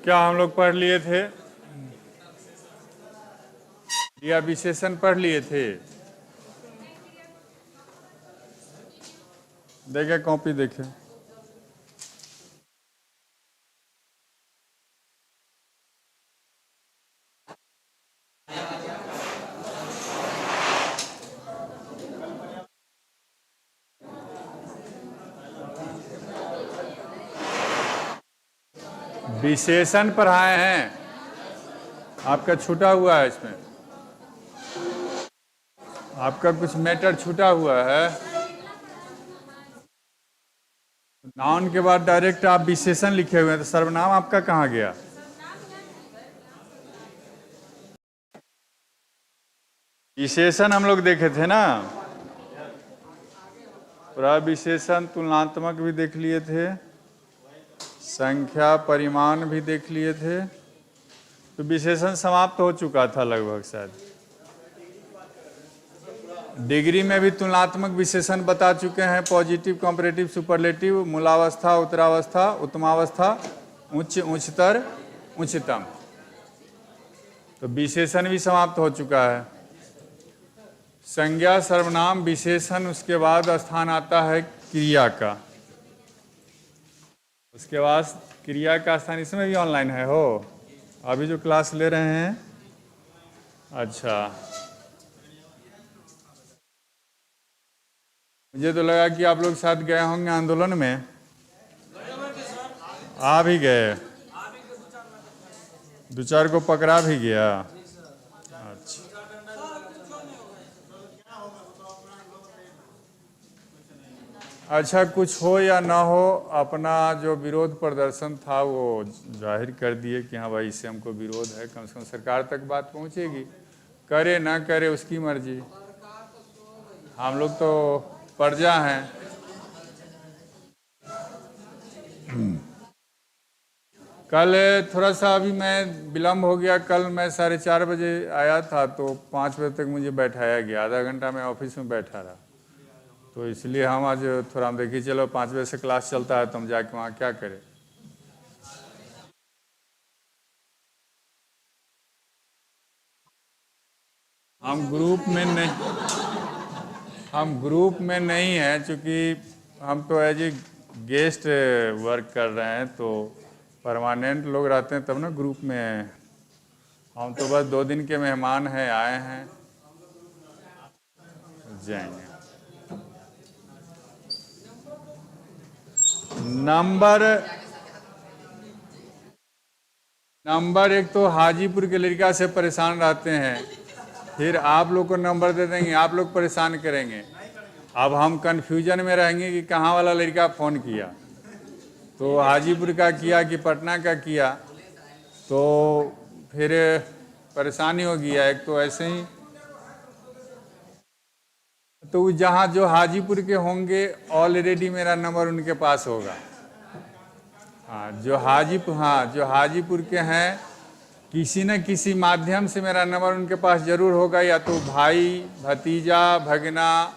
क्या हम लोग पढ़ लिए थे या विशेषण पढ़ लिए थे? देखे कॉपी देखे। विशेषण पढ़ाए हैं, आपका छूटा हुआ है इसमें, आपका कुछ मैटर छूटा हुआ है। नाउन के बाद डायरेक्ट आप विशेषण लिखे हुए हैं, तो सर्वनाम आपका कहाँ गया? विशेषण हम लोग देखे थे ना, प्रविशेषण तुलनात्मक भी देख लिए थे, संख्या परिमाण भी देख लिए थे। तो विशेषण समाप्त हो चुका था लगभग शायद। डिग्री में भी तुलनात्मक विशेषण बता चुके हैं, पॉजिटिव, कंपैरेटिव, सुपरलेटिव, मूलावस्था, उत्तरावस्था, उत्तमावस्था, उच्च, उच्चतर, उच्चतम। तो विशेषण भी समाप्त हो चुका है। संज्ञा, सर्वनाम, विशेषण, उसके बाद स्थान आता है क्रिया का। उसके बाद क्रिया का स्थान इसमें भी ऑनलाइन है हो, अभी जो क्लास ले रहे हैं। अच्छा, मुझे तो लगा कि आप लोग साथ गए होंगे आंदोलन में। आ भी गए, दो चार को पकड़ा भी गया। अच्छा, अच्छा, कुछ हो या ना हो, अपना जो विरोध प्रदर्शन था वो जाहिर कर दिए कि हाँ भाई इससे हमको विरोध है। कम से कम सरकार तक बात पहुंचेगी, करे ना करे उसकी मर्जी। हम लोग तो प्रजा हैं। कल थोड़ा सा अभी मैं विलम्ब हो गया, कल मैं 4:30 बजे आया था तो 5 बजे तक मुझे बैठाया गया, आधा घंटा मैं ऑफिस में बैठा रहा। तो इसलिए हम आज थोड़ा हम देखिए चलो 5 बजे से क्लास चलता है तो हम जाके वहाँ क्या करें। हम ग्रुप में नहीं हैं, क्योंकि हम तो एज ए गेस्ट वर्क कर रहे हैं, तो परमानेंट लोग रहते हैं तब ना ग्रुप में। हम तो बस 2 दिन के मेहमान हैं, आए हैं, जाएंगे। नंबर एक तो हाजीपुर के लड़का से परेशान रहते हैं, फिर आप लोग को नंबर दे देंगे, आप लोग परेशान करेंगे। अब हम कंफ्यूजन में रहेंगे कि कहाँ वाला लड़का फ़ोन किया, तो हाजीपुर का किया कि पटना का किया, तो फिर परेशानी होगी। एक तो ऐसे ही, तो जहाँ जो हाजीपुर के होंगे ऑलरेडी मेरा नंबर उनके पास होगा। हाँ, जो हाजीपुर के हैं, किसी न किसी माध्यम से मेरा नंबर उनके पास जरूर होगा, या तो भाई, भतीजा, भगना,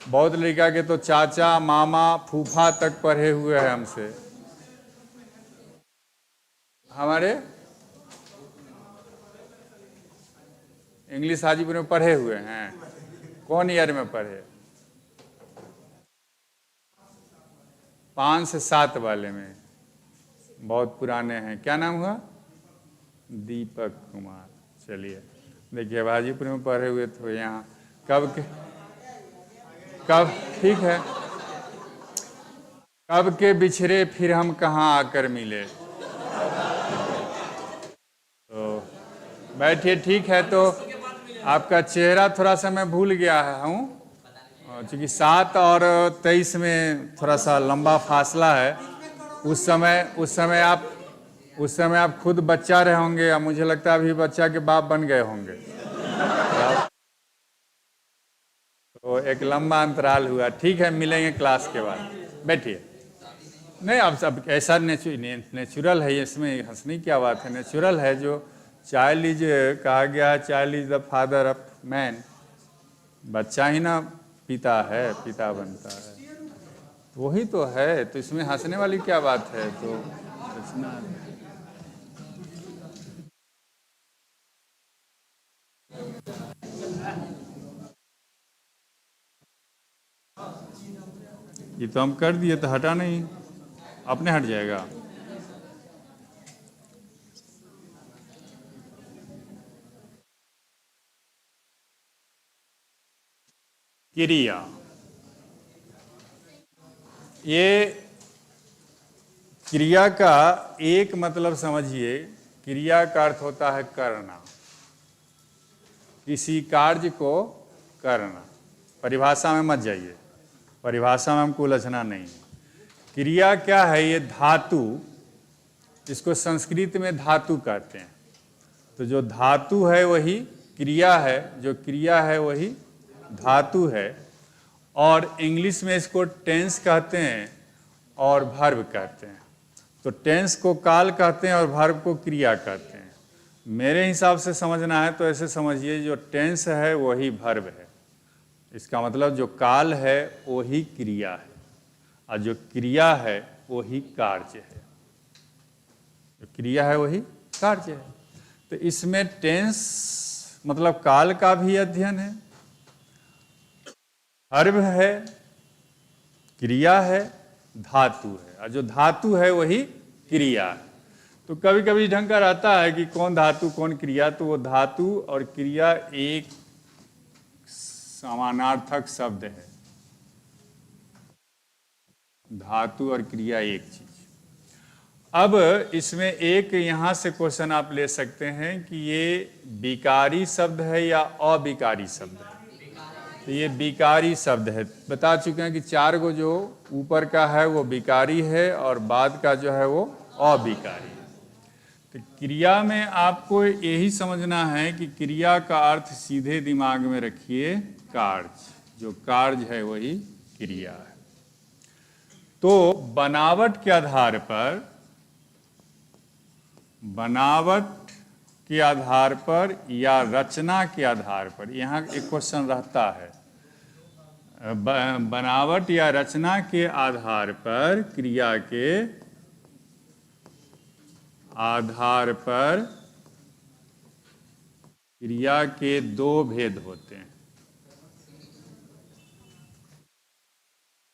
बहुत लड़का के तो चाचा, मामा, फूफा तक पढ़े हुए हैं हमसे। हमारे इंग्लिश हाजीपुर में पढ़े हुए हैं। कौन ईयर में पढ़े? 5 से 7 वाले में, बहुत पुराने हैं। क्या नाम हुआ? दीपक कुमार। चलिए, देखिए हाजीपुर में पढ़े हुए तो यहाँ कब ठीक है, कब के बिछड़े फिर हम कहाँ आकर मिले। तो बैठिए, ठीक है। तो आपका चेहरा थोड़ा सा मैं भूल गया हूँ, क्योंकि 7 और 23 में थोड़ा सा लंबा फासला है। उस समय आप खुद बच्चा रहे होंगे, या मुझे लगता है अभी बच्चा के बाप बन गए होंगे। तो एक लंबा अंतराल हुआ। ठीक है, मिलेंगे क्लास के बाद। बैठिए। नहीं, अब सब ऐसा नेचुरल है, इसमें हंसने की क्या बात है, नेचुरल है। जो चाइल्ड इज, कहा गया है child is the father of man. बच्चा ही ना पिता है, पिता बनता है, वही तो है। तो इसमें हंसने वाली क्या बात है? तो ये तो हम कर दिए, तो हटा नहीं, अपने हट जाएगा। क्रिया, ये क्रिया का एक मतलब समझिए, क्रिया का अर्थ होता है करना, किसी कार्य को करना। परिभाषा में मत जाइए, परिभाषा में हमको उलझना नहीं है। क्रिया क्या है? ये धातु, इसको संस्कृत में धातु कहते हैं। तो जो धातु है वही क्रिया है, जो क्रिया है वही धातु है। और इंग्लिश में इसको टेंस कहते हैं और वर्ब कहते हैं। तो टेंस को काल कहते हैं और वर्ब को क्रिया कहते हैं। मेरे हिसाब से समझना है तो ऐसे समझिए, जो टेंस है वही वर्ब है, इसका मतलब जो काल है वही क्रिया है और जो क्रिया है वही कार्य है, जो क्रिया है वही कार्य है। तो इसमें टेंस मतलब काल का भी अध्ययन है, वर्ब है, क्रिया है, धातु है, और जो धातु है वही क्रिया है। तो कभी कभी ढंग का रहता है कि कौन धातु कौन क्रिया, तो वो धातु और क्रिया एक समानार्थक शब्द है। धातु और क्रिया एक चीज। अब इसमें एक यहां से क्वेश्चन आप ले सकते हैं कि ये विकारी शब्द है या अविकारी शब्द है। तो ये विकारी शब्द है, बता चुके हैं कि 4 गो जो ऊपर का है वो विकारी है और बाद का जो है वो अविकारी है। तो क्रिया में आपको यही समझना है कि क्रिया का अर्थ सीधे दिमाग में रखिए, कार्य, जो कार्य है वही क्रिया है। तो बनावट के आधार पर, बनावट के आधार पर या रचना के आधार पर, यहाँ एक क्वेश्चन रहता है, बनावट या रचना के आधार पर, क्रिया के आधार पर क्रिया के 2 भेद होते हैं।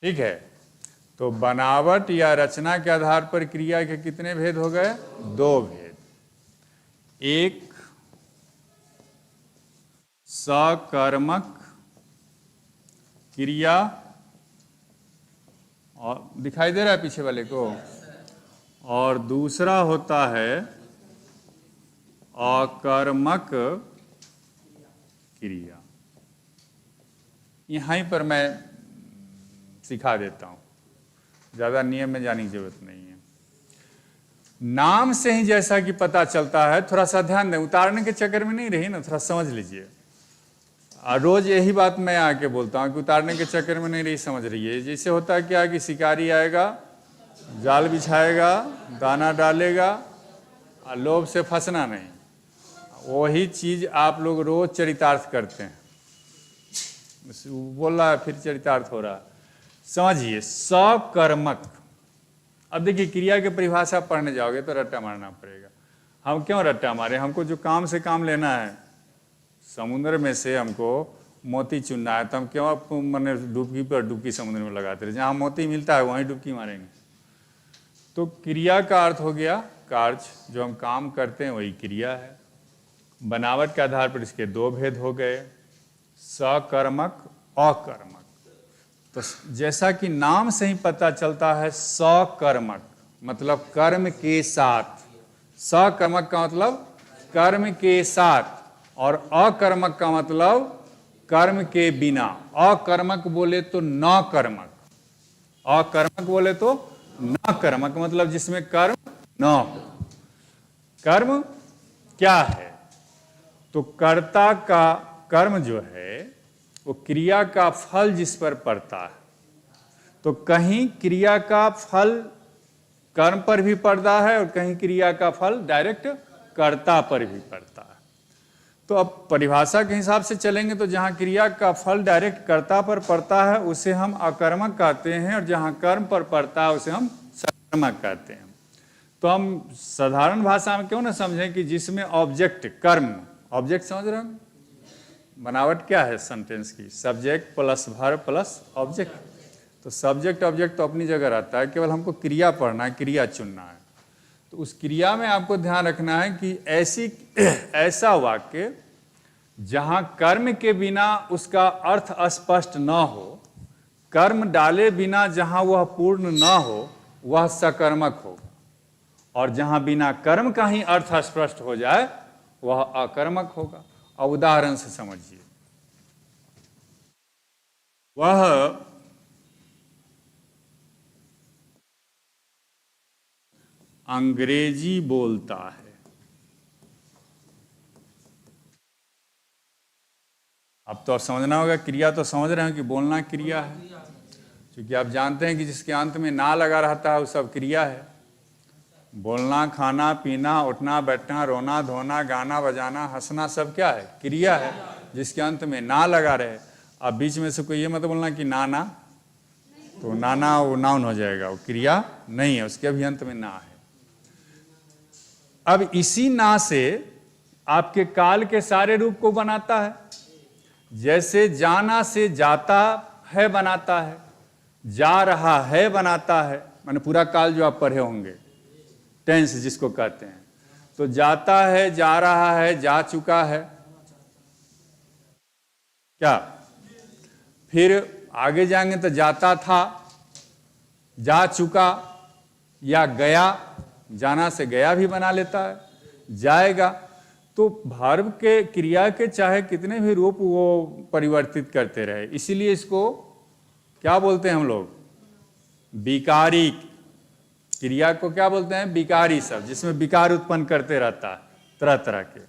ठीक है, तो बनावट या रचना के आधार पर क्रिया के कितने भेद हो गए? 2 भेद। एक सकर्मक क्रिया, और दिखाई दे रहा है पीछे वाले को, और दूसरा होता है अकर्मक क्रिया। यहीं पर मैं सिखा देता हूं, ज्यादा नियम में जाने की जरूरत नहीं है। नाम से ही जैसा कि पता चलता है, थोड़ा सा ध्यान दें, उतारने के चक्कर में नहीं रही ना, थोड़ा समझ लीजिए। रोज यही बात मैं आके बोलता हूँ कि उतारने के चक्कर में नहीं रही, समझ रही है। जैसे होता है क्या कि शिकारी आएगा, जाल बिछाएगा, दाना डालेगा, और लोभ से फंसना नहीं। वही चीज आप लोग रोज चरितार्थ करते हैं। बोल रहा है फिर चरितार्थ हो रहा है, समझिए। सकर्मक, अब देखिए क्रिया की परिभाषा पढ़ने जाओगे तो रट्टा मारना पड़ेगा। हम क्यों रट्टा मारे? हमको जो काम से काम लेना है, समुद्र में से हमको मोती चुनना है, तो हम क्यों मैंने डुबकी पर डुबकी समुद्र में लगाते रहे? जहाँ मोती मिलता है वहीं डुबकी मारेंगे। तो क्रिया का अर्थ हो गया कार्य, जो हम काम करते हैं वही क्रिया है। बनावट के आधार पर इसके 2 भेद हो गए, सकर्मक, अकर्मक। तो जैसा कि नाम से ही पता चलता है, सकर्मक मतलब कर्म के साथ, सकर्मक का मतलब कर्म के साथ, और अकर्मक का मतलब कर्म के बिना। अकर्मक बोले तो न कर्मक, अकर्मक बोले तो न कर्मक, मतलब जिसमें कर्म न हो। कर्म क्या है? तो कर्ता का कर्म जो है वो क्रिया का फल जिस पर पड़ता है। तो कहीं क्रिया का फल कर्म पर भी पड़ता है और कहीं क्रिया का फल डायरेक्ट कर्ता पर भी पड़ता है। तो अब परिभाषा के हिसाब से चलेंगे तो जहां क्रिया का फल डायरेक्ट कर्ता पर पड़ता है उसे हम अकर्मक कहते हैं, और जहां कर्म पर पड़ता है उसे हम सकर्मक कहते हैं। तो हम साधारण भाषा में क्यों ना समझें कि जिसमें ऑब्जेक्ट, कर्म, ऑब्जेक्ट समझ रहे हैं? बनावट क्या है सेंटेंस की? Subject plus verb plus object. तो सब्जेक्ट ऑब्जेक्ट तो अपनी जगह रहता है, केवल हमको क्रिया पढ़ना है, क्रिया चुनना है। तो उस क्रिया में आपको ध्यान रखना है कि ऐसा वाक्य जहां कर्म के बिना उसका अर्थ अस्पष्ट न हो, कर्म डाले बिना जहां वह पूर्ण न हो, वह सकर्मक होगा, और जहां बिना कर्म का ही अर्थ स्पष्ट हो जाए वह अकर्मक होगा। और उदाहरण से समझिए, वह अंग्रेजी बोलता है। अब तो आप समझना होगा, क्रिया तो समझ रहे हैं कि बोलना क्रिया है, क्योंकि आप जानते हैं कि जिसके अंत में ना लगा रहता है वो सब क्रिया है। बोलना, खाना, पीना, उठना, बैठना, रोना, धोना, गाना, बजाना, हंसना सब क्या है? क्रिया है, जिसके अंत में ना लगा रहे। अब बीच में से कोई ये मत बोलना कि ना, तो नाना वो नाउन हो जाएगा, वो क्रिया नहीं है, उसके भी अंत में ना है। अब इसी ना से आपके काल के सारे रूप को बनाता है। जैसे जाना से जाता है बनाता है, जा रहा है बनाता है, माने पूरा काल जो आप पढ़े होंगे, टेंस जिसको कहते हैं। तो जाता है, जा रहा है, जा चुका है, क्या? फिर आगे जाएंगे तो जाता था, जा चुका, या गया, जाना से गया भी बना लेता है, जाएगा। तो भार्ब के क्रिया के चाहे कितने भी रूप वो परिवर्तित करते रहे, इसीलिए इसको क्या बोलते हैं हम लोग? विकारी। क्रिया को क्या बोलते हैं? विकारी शब्द, जिसमें विकार उत्पन्न करते रहता है तरह तरह के।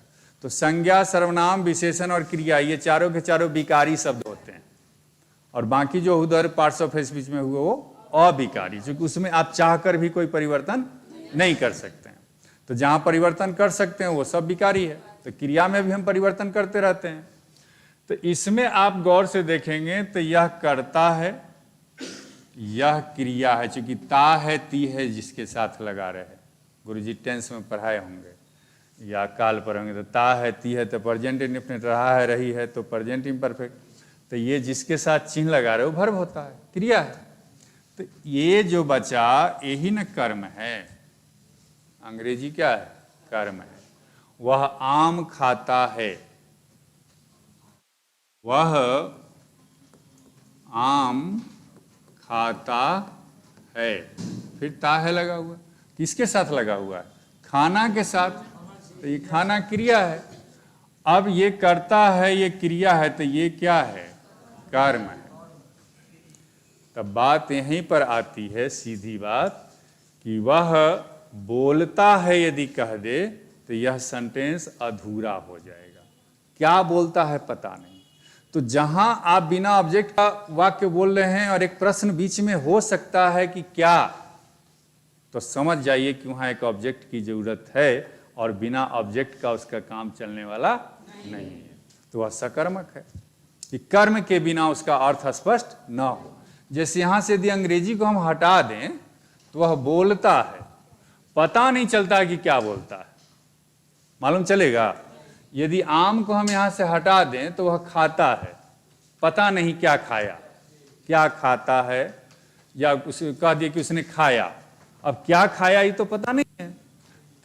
तो संज्ञा, सर्वनाम, विशेषण और क्रिया, ये चारों के चारों विकारी शब्द होते हैं, और बाकी जो उधर पार्ट्स ऑफ स्पीच में हुए वो अविकारी, क्योंकि उसमें आप चाहकर भी कोई परिवर्तन नहीं कर सकते हैं। तो जहां परिवर्तन कर सकते हैं वो सब विकारी है। तो क्रिया में भी हम परिवर्तन करते रहते हैं। तो इसमें आप गौर से देखेंगे तो यह करता है, यह क्रिया है, चूंकि ता है, ती है, जिसके साथ लगा रहे। गुरुजी टेंस में पढ़ाए होंगे या काल पर होंगे, तो ता है, ती है तो प्रेजेंट इंडेफिनिट, रहा है, रही है तो प्रेजेंट इम्परफेक्ट। तो ये जिसके साथ चिन्ह लगा रहे हो वर्ब होता है, क्रिया है। तो ये जो बचा यही न कर्म है, अंग्रेजी क्या है? कर्म है। वह आम खाता है, वह आम खाता है, फिर ता है लगा हुआ, किसके साथ लगा हुआ है? खाना के साथ। तो ये खाना क्रिया है। अब ये करता है, ये क्रिया है, तो ये क्या है? कर्म है। तब बात यहीं पर आती है, सीधी बात, कि वह बोलता है यदि कह दे तो यह सेंटेंस अधूरा हो जाएगा। क्या बोलता है पता नहीं। तो जहां आप बिना ऑब्जेक्ट का वाक्य बोल रहे हैं और एक प्रश्न बीच में हो सकता है कि क्या, तो समझ जाइए कि वहां एक ऑब्जेक्ट की जरूरत है, और बिना ऑब्जेक्ट का उसका काम चलने वाला नहीं है। तो वह सकर्मक है, कि कर्म के बिना उसका अर्थ स्पष्ट न हो। जैसे यहां से यदि अंग्रेजी को हम हटा दें तो वह बोलता है, पता नहीं चलता कि क्या बोलता है, मालूम चलेगा? यदि आम को हम यहां से हटा दें तो वह खाता है, पता नहीं क्या खाया, क्या खाता है, या उसे कह दिए कि उसने खाया, अब क्या खाया ये तो पता नहीं है।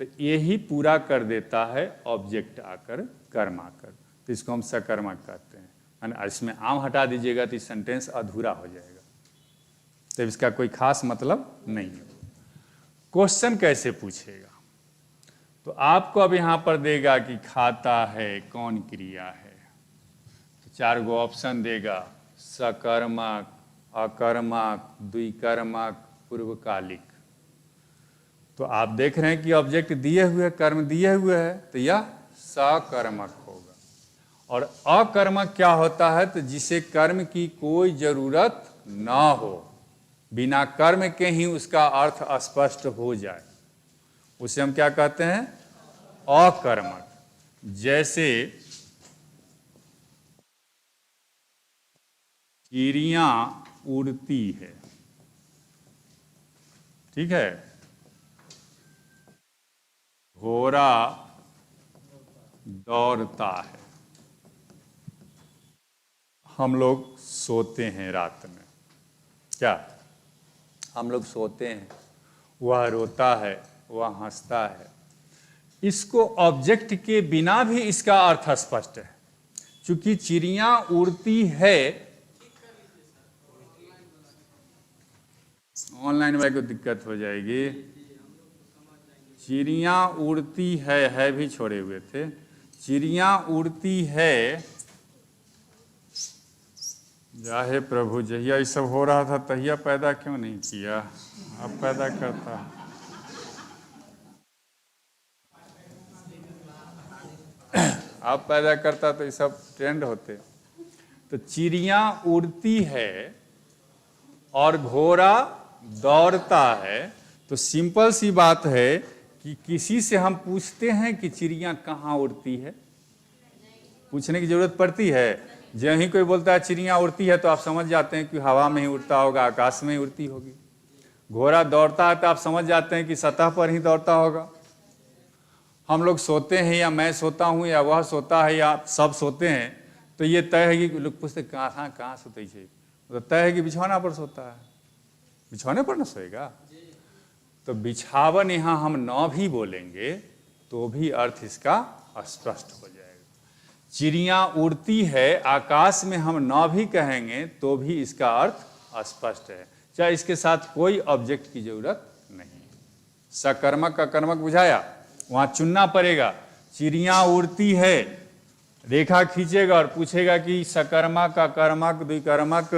तो यही पूरा कर देता है ऑब्जेक्ट आकर, कर्म आकर। तो इसको हम सकर्मक कहते हैं। इसमें आम हटा दीजिएगा तो सेंटेंस अधूरा हो जाएगा, तो इसका कोई खास मतलब नहीं है। क्वेश्चन कैसे पूछेगा? तो आपको अब यहां पर देगा कि खाता है कौन क्रिया है, तो 4 गो ऑप्शन देगा, सकर्मक, अकर्मक, द्विकर्मक, पूर्वकालिक। तो आप देख रहे हैं कि ऑब्जेक्ट दिए हुए, कर्म दिए हुए है, तो यह सकर्मक होगा। और अकर्मक क्या होता है? तो जिसे कर्म की कोई जरूरत ना हो, बिना कर्म के ही उसका अर्थ स्पष्ट हो जाए, उसे हम क्या कहते हैं? अकर्मक। जैसे चिड़िया उड़ती है, ठीक है, घोड़ा दौड़ता है, हम लोग सोते हैं रात में, क्या हम लोग सोते हैं, वह रोता है, वह हंसता है। इसको ऑब्जेक्ट के बिना भी इसका अर्थ स्पष्ट है। चूंकि चिड़िया उड़ती है, ऑनलाइन वाले को दिक्कत हो जाएगी। चिड़िया उड़ती है भी छोड़े हुए थे। चिड़िया उड़ती है, जाहे प्रभु, जहिया ये सब हो रहा था तहिया पैदा क्यों नहीं किया, अब पैदा करता। अब पैदा करता तो ये सब ट्रेंड होते। तो चिड़िया उड़ती है और घोड़ा दौड़ता है। तो सिंपल सी बात है कि किसी से हम पूछते हैं कि चिड़िया कहाँ उड़ती है, पूछने की जरूरत पड़ती है? जब ही कोई बोलता है चिड़िया उड़ती है तो आप समझ जाते हैं कि हवा में ही उड़ता होगा, आकाश में ही उड़ती होगी। घोड़ा दौड़ता है तो आप समझ जाते हैं कि सतह पर ही दौड़ता होगा। हम लोग सोते हैं, या मैं सोता हूँ, या वह सोता है, या सब सोते हैं, तो ये तय है कि लोग पूछते कहाँ सोते है, तो तय है कि बिछौना पर सोता है। बिछौने पर न सोएगा? तो बिछावन यहाँ हम न भी बोलेंगे तो भी अर्थ इसका स्पष्ट हो जाएगा। चिड़िया उड़ती है, आकाश में हम न भी कहेंगे तो भी इसका अर्थ स्पष्ट है, चाहे इसके साथ कोई ऑब्जेक्ट की जरूरत नहीं। सकर्मक का कर्मक बुझाया, वहां चुनना पड़ेगा। चिड़िया उड़ती है, रेखा खींचेगा और पूछेगा कि सकर्मक का कर्मक, द्विकर्मक,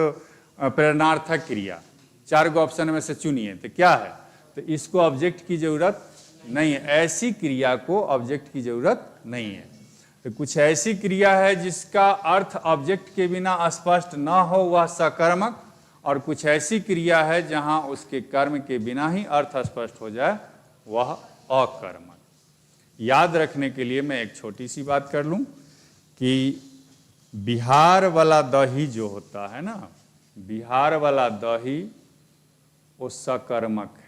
प्रेरणार्थक क्रिया, 4 गो ऑप्शन में से चुनिए, तो क्या है? तो इसको ऑब्जेक्ट की जरूरत नहीं है। ऐसी क्रिया को ऑब्जेक्ट की जरूरत नहीं है। तो कुछ ऐसी क्रिया है जिसका अर्थ ऑब्जेक्ट के बिना स्पष्ट न हो, वह सकर्मक, और कुछ ऐसी क्रिया है जहां उसके कर्म के बिना ही अर्थ स्पष्ट हो जाए, वह अकर्मक। याद रखने के लिए मैं एक छोटी सी बात कर लूं कि बिहार वाला दही जो होता है ना, बिहार वाला दही वो सकर्मक है।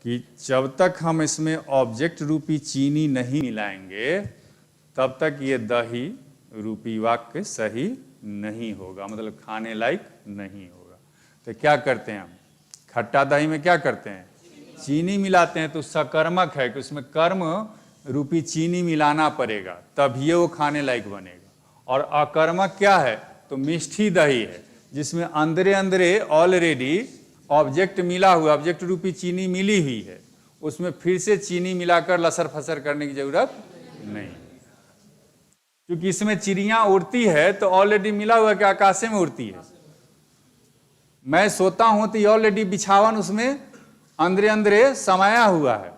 कि जब तक हम इसमें ऑब्जेक्ट रूपी चीनी नहीं मिलाएंगे तब तक ये दही रूपी वाक्य सही नहीं होगा, मतलब खाने लायक नहीं होगा। तो क्या करते हैं हम? खट्टा दही में क्या करते हैं? चीनी मिलाते हैं। तो सकर्मक है कि उसमें कर्म रूपी चीनी मिलाना पड़ेगा, तभी वो खाने लायक बनेगा। और अकर्मक क्या है? तो मिष्ठी दही है, जिसमें अंदरे अंदरे ऑलरेडी ऑब्जेक्ट मिला हुआ, ऑब्जेक्ट रूपी चीनी मिली हुई है, उसमें फिर से चीनी मिलाकर लसर फसर करने की जरूरत नहीं। क्योंकि इसमें चिड़िया उड़ती है तो ऑलरेडी मिला हुआ कि आकाश में उड़ती है। मैं सोता हूं तो ऑलरेडी बिछावन उसमें अंदरे अंदरे समाया हुआ है।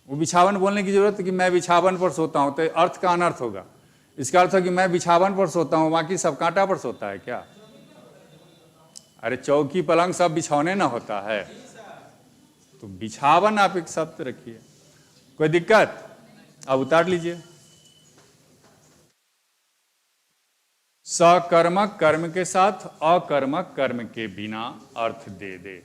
वो बिछावन बोलने की जरूरत है कि मैं बिछावन पर सोता हूं, तो अर्थ का अनर्थ होगा। इसका अर्थ है कि मैं बिछावन पर सोता हूं, बाकी सब कांटा पर सोता है क्या? अरे चौकी पलंग सब बिछौने ना होता है। तो बिछावन आप एक शब्द रखिए, कोई दिक्कत? अब उतार लीजिए। सकर्मक कर्म के साथ, अकर्मक कर्म के बिना अर्थ दे दे।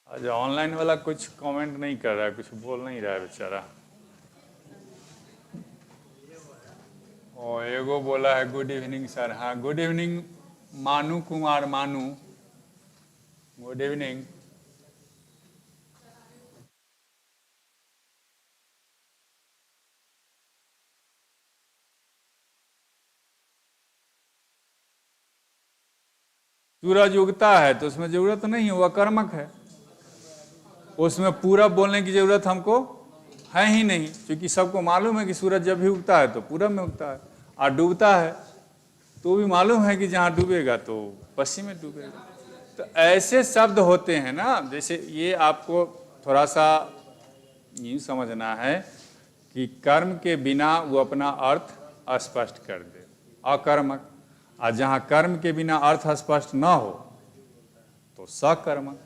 अच्छा, ऑनलाइन वाला कुछ कमेंट नहीं कर रहा है, कुछ बोल नहीं रहा है बेचारा। और एगो बोला है गुड इवनिंग सर। हाँ, गुड इवनिंग मानू कुमार, मानू, गुड इवनिंग। सूरज उगता है तो उसमें जरूरत नहीं है, वह कर्मक है। उसमें पूरब बोलने की जरूरत हमको है ही नहीं, क्योंकि सबको मालूम है कि सूरज जब भी उगता है तो पूरब में उगता है। और डूबता है तो भी मालूम है कि जहाँ डूबेगा तो पश्चिम में डूबेगा। तो ऐसे शब्द होते हैं ना, जैसे ये आपको थोड़ा सा यूँ समझना है कि कर्म के बिना वो अपना अर्थ स्पष्ट कर दे, अकर्मक। और जहाँ कर्म के बिना अर्थ स्पष्ट न हो तो सकर्मक,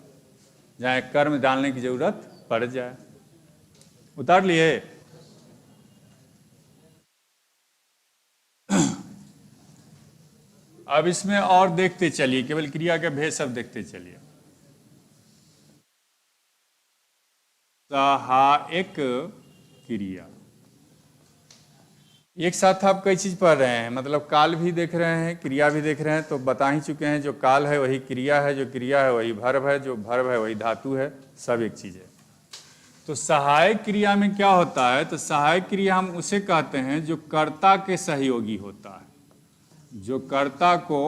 जहाँ कर्म डालने की जरूरत पड़ जाए। उतार लिए? अब इसमें और देखते चलिए, केवल क्रिया के भेद सब देखते चलिए। सहायक क्रिया, एक साथ आप कई चीज पढ़ रहे हैं, मतलब काल भी देख रहे हैं, क्रिया भी देख रहे हैं। तो बता ही चुके हैं, जो काल है वही क्रिया है, जो क्रिया है वही भर्व है, जो भर्व है वही धातु है, सब एक चीज है। तो सहायक क्रिया में क्या होता है? तो सहायक क्रिया हम उसे कहते हैं जो कर्ता के सहयोगी होता है, जो कर्ता को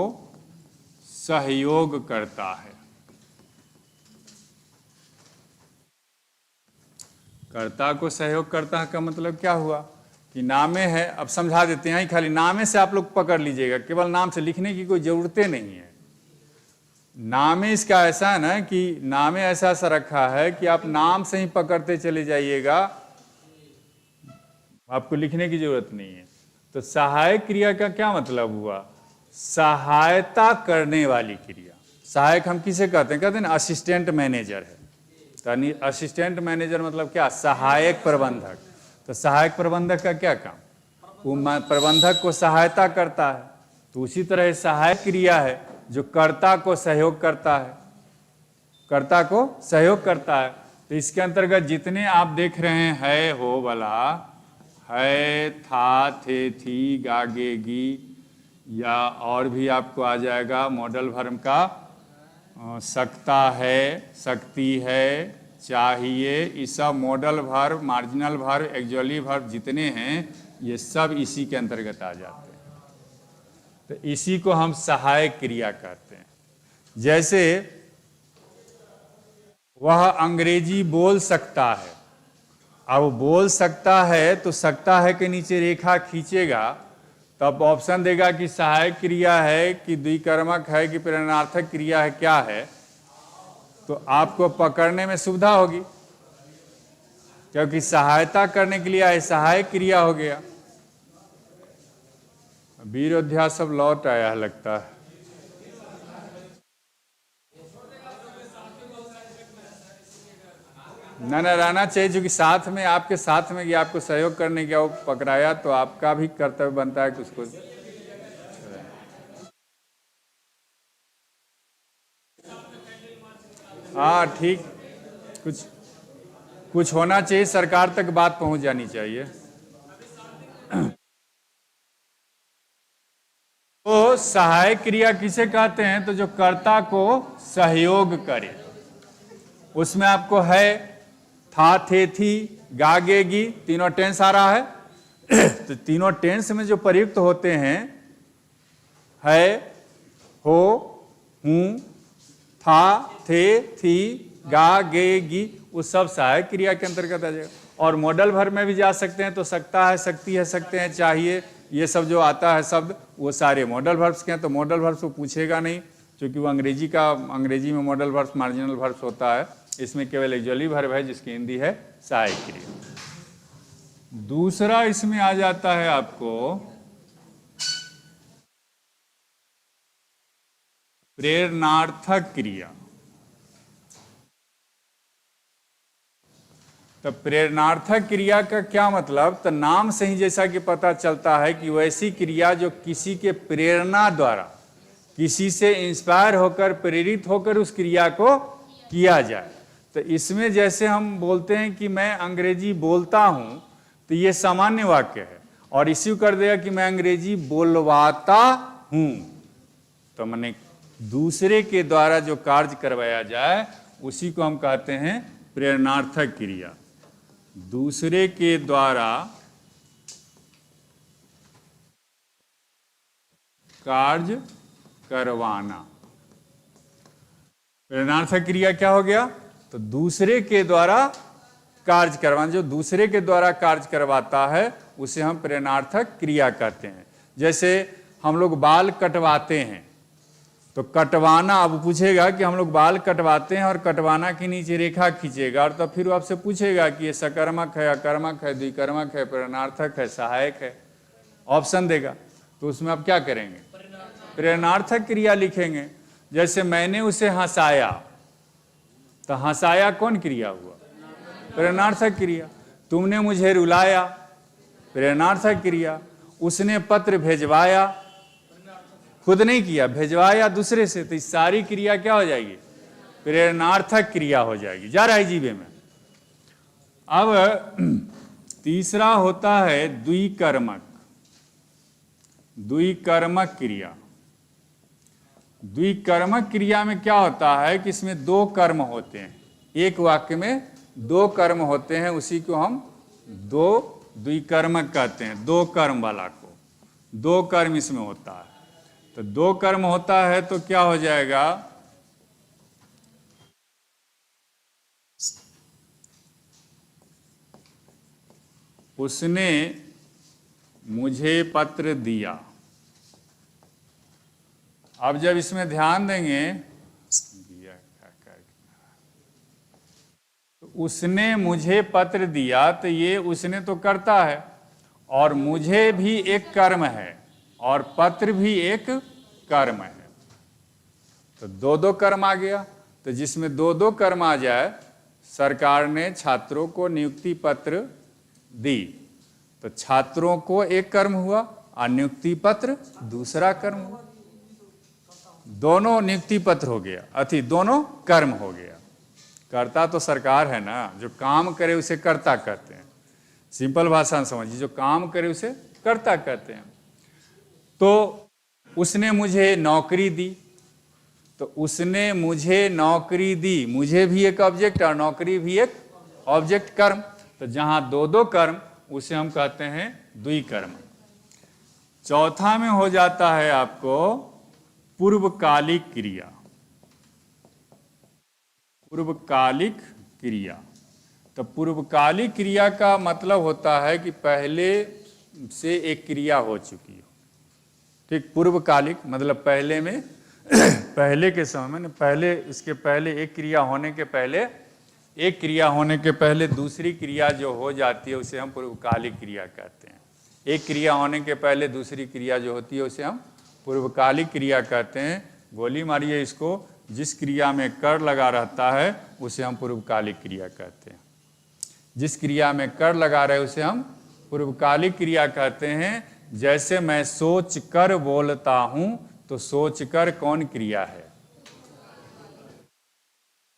सहयोग करता है। कर्ता को सहयोग करता है का मतलब क्या हुआ कि नामे है, अब समझा देते हैं, खाली नामे से आप लोग पकड़ लीजिएगा, केवल नाम से लिखने की कोई जरूरतें नहीं है। नामे इसका ऐसा है ना कि नामे ऐसा ऐसा रखा है कि आप नाम से ही पकड़ते चले जाइएगा, आपको लिखने की जरूरत नहीं है। तो सहायक क्रिया का क्या मतलब हुआ? सहायता करने वाली क्रिया। सहायक हम किसे कहते हैं? कहते हैं ना असिस्टेंट मैनेजर है। तो असिस्टेंट मैनेजर मतलब क्या? सहायक प्रबंधक। तो सहायक प्रबंधक का क्या काम? वो प्रबंधक को सहायता करता है। तो उसी तरह सहायक क्रिया है जो कर्ता को सहयोग करता है, कर्ता को सहयोग करता है। तो इसके अंतर्गत जितने आप देख रहे हैं, है, हो वाला, है, था, थे, थी, गा, गे, गी, या और भी आपको आ जाएगा मॉडल वर्ब का, सकता है, सकती है, चाहिए, ये सब modal verb, marginal verb, actually verb जितने हैं ये सब इसी के अंतर्गत आ जाते हैं। तो इसी को हम सहायक क्रिया कहते हैं। जैसे वह अंग्रेजी बोल सकता है, अब बोल सकता है तो सकता है के नीचे रेखा खींचेगा तब ऑप्शन देगा कि सहायक क्रिया है कि द्विकर्मक है कि प्रेरणार्थक क्रिया है, क्या है। तो आपको पकड़ने में सुविधा होगी, क्योंकि सहायता करने के लिए सहायक क्रिया हो गया। वीरोध्या सब लौट आया है लगता है। ना रहना चाहिए, क्योंकि साथ में, आपके साथ में गया, आपको सहयोग करने गया, वो पकड़ाया, तो आपका भी कर्तव्य बनता है कि उसको। हाँ ठीक, कुछ होना चाहिए, सरकार तक बात पहुंच जानी चाहिए। तो सहायक क्रिया किसे कहते हैं? तो जो कर्ता को सहयोग करे। उसमें आपको है, था, थे, थी, गा, गे, गी, तीनों टेंस आ रहा है। तो तीनों टेंस में जो प्रयुक्त होते हैं, है, हो, हूं, था, थे, थी, गा, गे, गी, वो सब सहायक क्रिया के अंतर्गत आ जाएगा। और मॉडल भर में भी जा सकते हैं, तो सकता है, सकती है, सकते हैं, चाहिए, ये सब जो आता है शब्द वो सारे मॉडल वर्ब्स के हैं। तो मॉडल वर्ब्स को पूछेगा नहीं, क्योंकि वो अंग्रेजी में मॉडल वर्ब्स मार्जिनल वर्ब्स होता है। इसमें केवल एक्चुअली वर्ब है जिसकी हिंदी है सहायक क्रिया। दूसरा इसमें आ जाता है आपको प्रेरणार्थक क्रिया। तो प्रेरणार्थक क्रिया का क्या मतलब? तो नाम से ही जैसा कि पता चलता है कि वैसी क्रिया जो किसी के प्रेरणा द्वारा, किसी से इंस्पायर होकर, प्रेरित होकर उस क्रिया को किया जाए। तो इसमें जैसे हम बोलते हैं कि मैं अंग्रेजी बोलता हूं, तो ये सामान्य वाक्य है, और इसी कर देगा कि मैं अंग्रेजी बोलवाता हूं। तो मैंने दूसरे के द्वारा जो कार्य करवाया जाए उसी को हम कहते हैं प्रेरणार्थक क्रिया। दूसरे के द्वारा कार्य करवाना, प्रेरणार्थक क्रिया क्या हो गया? तो दूसरे के द्वारा कार्य करवाना, जो दूसरे के द्वारा कार्य करवाता है उसे हम प्रेरणार्थक क्रिया कहते हैं। जैसे हम लोग बाल कटवाते हैं, तो कटवाना, अब पूछेगा कि हम लोग बाल कटवाते हैं और कटवाना के नीचे रेखा खींचेगा, और तब फिर वो आपसे पूछेगा कि ये सकर्मक है, अकर्मक है, द्विकर्मक है, प्रेरणार्थक है, सहायक है, ऑप्शन देगा। तो उसमें आप क्या करेंगे? प्रेरणार्थक क्रिया लिखेंगे। जैसे मैंने उसे हंसाया, तो हंसाया कौन क्रिया हुआ? प्रेरणार्थक क्रिया। तुमने मुझे रुलाया, प्रेरणार्थक क्रिया। उसने पत्र भेजवाया, खुद नहीं किया, भेजवाया दूसरे से, तो इस सारी क्रिया क्या हो जाएगी? प्रेरणार्थक क्रिया हो जाएगी। जा रहा है जीवे में। अब तीसरा होता है द्विकर्मक। द्विकर्मक क्रिया। द्विकर्मक क्रिया में क्या होता है कि इसमें दो कर्म होते हैं, एक वाक्य में दो कर्म होते हैं, उसी को हम दो द्विकर्मक कहते हैं। दो कर्म वाला को दो कर्म इसमें होता है। तो दो कर्म होता है तो क्या हो जाएगा? उसने मुझे पत्र दिया। अब जब इसमें ध्यान देंगे, तो उसने मुझे पत्र दिया, तो ये उसने तो करता है, और मुझे भी एक कर्म है, और पत्र भी एक कर्म है। तो दो दो कर्म आ गया। तो जिसमें दो दो कर्म आ जाए, सरकार ने छात्रों को नियुक्ति पत्र दी, तो छात्रों को एक कर्म हुआ और नियुक्ति पत्र दूसरा कर्म हुआ। दोनों नियुक्ति पत्र हो गया, अति दोनों कर्म हो गया। कर्ता तो सरकार है ना, जो काम करे उसे कर्ता कहते हैं। सिंपल भाषा में समझिए, जो काम करे उसे कर्ता कहते हैं। तो उसने मुझे नौकरी दी, तो उसने मुझे नौकरी दी, मुझे भी एक ऑब्जेक्ट और नौकरी भी एक ऑब्जेक्ट, कर्म। तो जहां दो दो कर्म, उसे हम कहते हैं द्विकर्म। चौथा में हो जाता है आपको पूर्वकालिक क्रिया। पूर्वकालिक क्रिया। तो पूर्वकालिक क्रिया का मतलब होता है कि पहले से एक क्रिया हो चुकी हो। ठीक, पूर्वकालिक मतलब पहले में पहले के समय में, पहले इसके पहले एक क्रिया होने के पहले, एक क्रिया होने के पहले दूसरी क्रिया जो हो जाती है उसे हम पूर्वकालिक क्रिया कहते हैं। एक क्रिया होने के पहले दूसरी क्रिया जो होती है उसे हम पूर्वकालिक क्रिया कहते हैं। गोली मारिए इसको। जिस क्रिया में कर लगा रहता है उसे हम पूर्वकालिक क्रिया कहते हैं। जिस क्रिया में कर लगा रहे उसे हम पूर्वकालिक क्रिया कहते हैं। जैसे मैं सोच कर बोलता हूं, तो सोच कर कौन क्रिया है?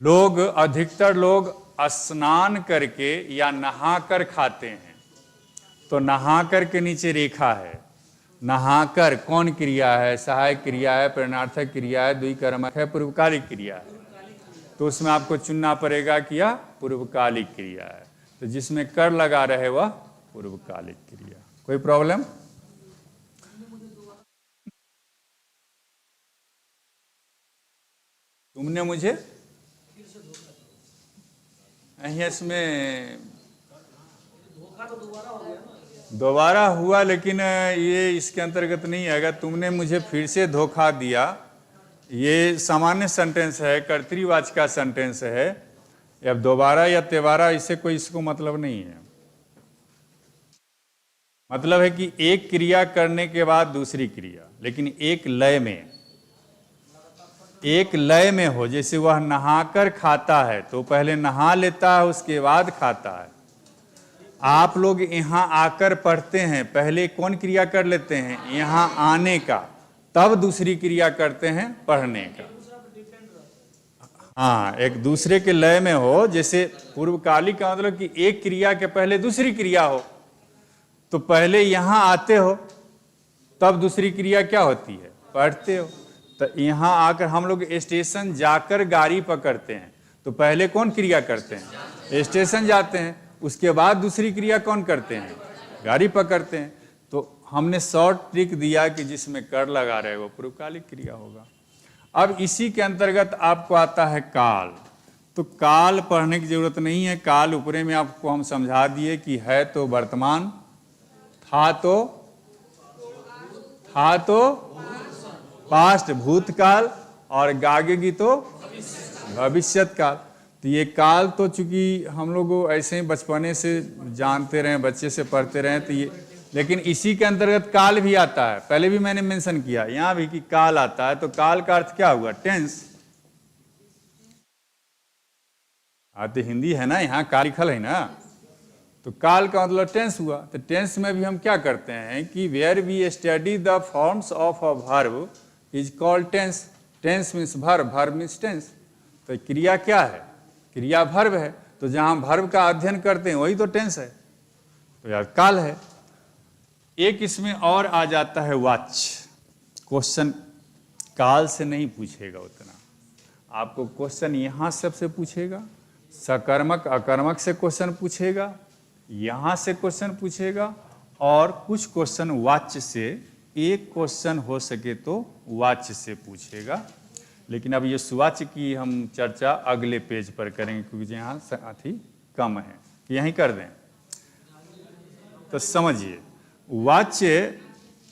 लोग, अधिकतर लोग स्नान करके या नहाकर खाते हैं, तो नहाकर के नीचे रेखा है। नहाकर कौन क्रिया है? सहायक क्रिया है, प्रेरणार्थक क्रिया है, द्विकर्मक है, पूर्वकालिक क्रिया है। तो उसमें आपको चुनना पड़ेगा कि यह पूर्वकालिक क्रिया है। तो जिसमें कर लगा रहे वह पूर्वकालिक क्रिया। कोई प्रॉब्लम? तुमने मुझे, इसमें दोबारा हुआ, लेकिन ये इसके अंतर्गत नहीं आएगा। तुमने मुझे फिर से धोखा दिया, ये सामान्य सेंटेंस है, कर्तृवाची का सेंटेंस है। अब दोबारा या तेबारा, इससे कोई इसको मतलब नहीं है। मतलब है कि एक क्रिया करने के बाद दूसरी क्रिया, लेकिन एक लय में, एक लय में हो। जैसे वह नहाकर खाता है, तो पहले नहा लेता है उसके बाद खाता है। आप लोग यहाँ आकर पढ़ते हैं, पहले कौन क्रिया कर लेते हैं? यहाँ आने का, तब दूसरी क्रिया करते हैं पढ़ने का। हाँ, एक दूसरे के लय में हो। जैसे पूर्वकालिक का मतलब कि एक क्रिया के पहले दूसरी क्रिया हो, तो पहले यहाँ आते हो, तब दूसरी क्रिया क्या होती है? पढ़ते हो। तो यहाँ आकर हम लोग स्टेशन जाकर गाड़ी पकड़ते हैं, तो पहले कौन क्रिया करते हैं? स्टेशन जाते हैं, उसके बाद दूसरी क्रिया कौन करते हैं? गाड़ी पकड़ते हैं। तो हमने शॉर्ट ट्रिक दिया कि जिसमें कर लगा रहे वो पूर्वकालिक क्रिया होगा। अब इसी के अंतर्गत आपको आता है काल। तो काल पढ़ने की जरूरत नहीं है। काल ऊपरे में आपको हम समझा दिए कि है तो वर्तमान, था तो खा तो पास्ट भूतकाल और गागेगी तो भविष्यत काल। तो ये काल तो चूंकि हम लोग ऐसे ही बचपने से जानते रहे, बच्चे से पढ़ते रहे, तो ये लेकिन इसी के अंतर्गत काल भी आता है। पहले भी मैंने मेंशन किया यहां भी कि काल आता है। तो काल का अर्थ क्या हुआ? टेंस। आते हिंदी है ना, यहाँ काल लिखल है ना, तो काल का मतलब टेंस हुआ। तो टेंस में भी हम क्या करते हैं कि where we study the forms of a verb is called tense. Tense means verb, verb means tense. तो क्रिया क्या है? क्रिया वर्ब है। तो जहां वर्ब का अध्ययन करते हैं वही तो टेंस है। तो यार काल है। एक इसमें और आ जाता है वाच्य। क्वेश्चन काल से नहीं पूछेगा उतना, आपको क्वेश्चन यहां सबसे पूछेगा, सकर्मक अकर्मक से क्वेश्चन पूछेगा, यहां से क्वेश्चन पूछेगा, और कुछ क्वेश्चन वाच्य से, एक क्वेश्चन हो सके तो वाच्य से पूछेगा। लेकिन अब ये सुवाच्य की हम चर्चा अगले पेज पर करेंगे, क्योंकि यहाँ साथी कम है। यहीं कर दें तो समझिए, वाच्य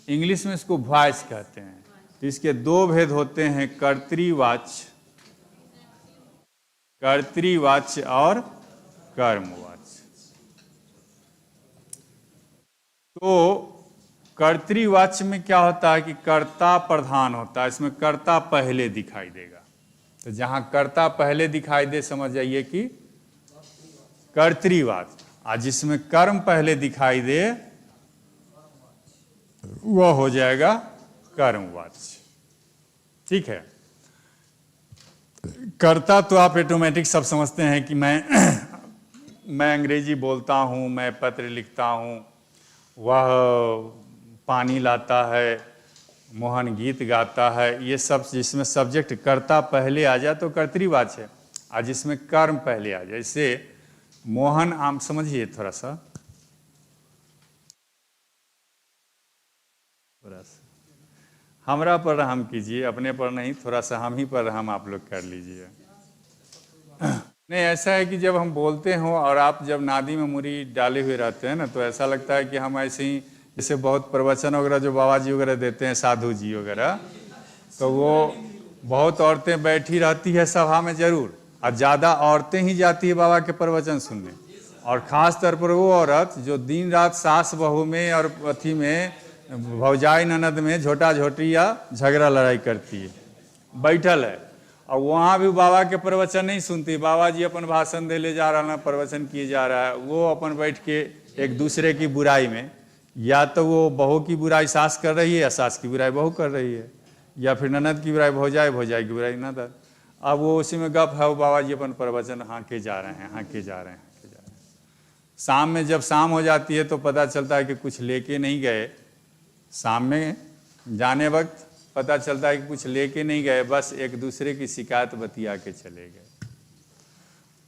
इंग्लिश में इसको वॉइस कहते हैं। तो इसके दो भेद होते हैं, कर्तृवाच्य, कर्तृवाच्य और कर्मवाच्य। तो कर्तृवाच्य में क्या होता है कि कर्ता प्रधान होता है, इसमें कर्ता पहले दिखाई देगा। तो जहां कर्ता पहले दिखाई दे समझ जाइए कि कर्तृवाच्य, और जिसमें कर्म पहले दिखाई दे वह हो जाएगा कर्मवाच्य। ठीक है। कर्ता तो आप ऑटोमेटिक सब समझते हैं कि मैं अंग्रेजी बोलता हूं, मैं पत्र लिखता हूं, वह पानी लाता है, मोहन गीत गाता है। ये सब जिसमें सब्जेक्ट कर्ता पहले आ जाए तो कर्तृवाच्य है, और जिसमें कर्म पहले आ जाए, जैसे मोहन, आप समझिए थोड़ा सा हमरा पर रहम कीजिए, अपने पर नहीं, थोड़ा सा हम ही पर रहम आप लोग कर लीजिए। नहीं, ऐसा है कि जब हम बोलते हों और आप जब नादी में मुरी डाले हुए रहते हैं ना, तो ऐसा लगता है कि हम ऐसे ही, जैसे बहुत प्रवचन वगैरह जो बाबा जी वगैरह देते हैं, साधु जी वगैरह, तो वो बहुत औरतें बैठी रहती है सभा में जरूर, और ज़्यादा औरतें ही जाती है बाबा के प्रवचन सुनने। और ख़ास तौर पर वो औरत जो दिन रात सास बहू में और अथी में, भौजाई ननद में झोटा झोटी या झगड़ा लड़ाई करती है, बैठल है, और वहाँ भी बाबा के प्रवचन नहीं सुनती। बाबा जी अपन भाषण दे ले जा रहा है, प्रवचन किए जा रहा है, वो अपन बैठ के एक दूसरे की बुराई में, या तो वो बहू की बुराई सास कर रही है, या सास की बुराई बहू कर रही है, या फिर ननद की बुराई भौजाई, भौजाई की बुराई ननद। अब वो उसी में गप है, वो बाबा जी अपन प्रवचन हाँके जा रहे हैं, हाँके जा रहे हैं, हाँके जा रहे हैं। शाम में जब शाम हो जाती है तो पता चलता है कि कुछ लेके नहीं गए। शाम में जाने वक्त पता चलता है कि कुछ लेके नहीं गए, बस एक दूसरे की शिकायत बतिया के चले गए।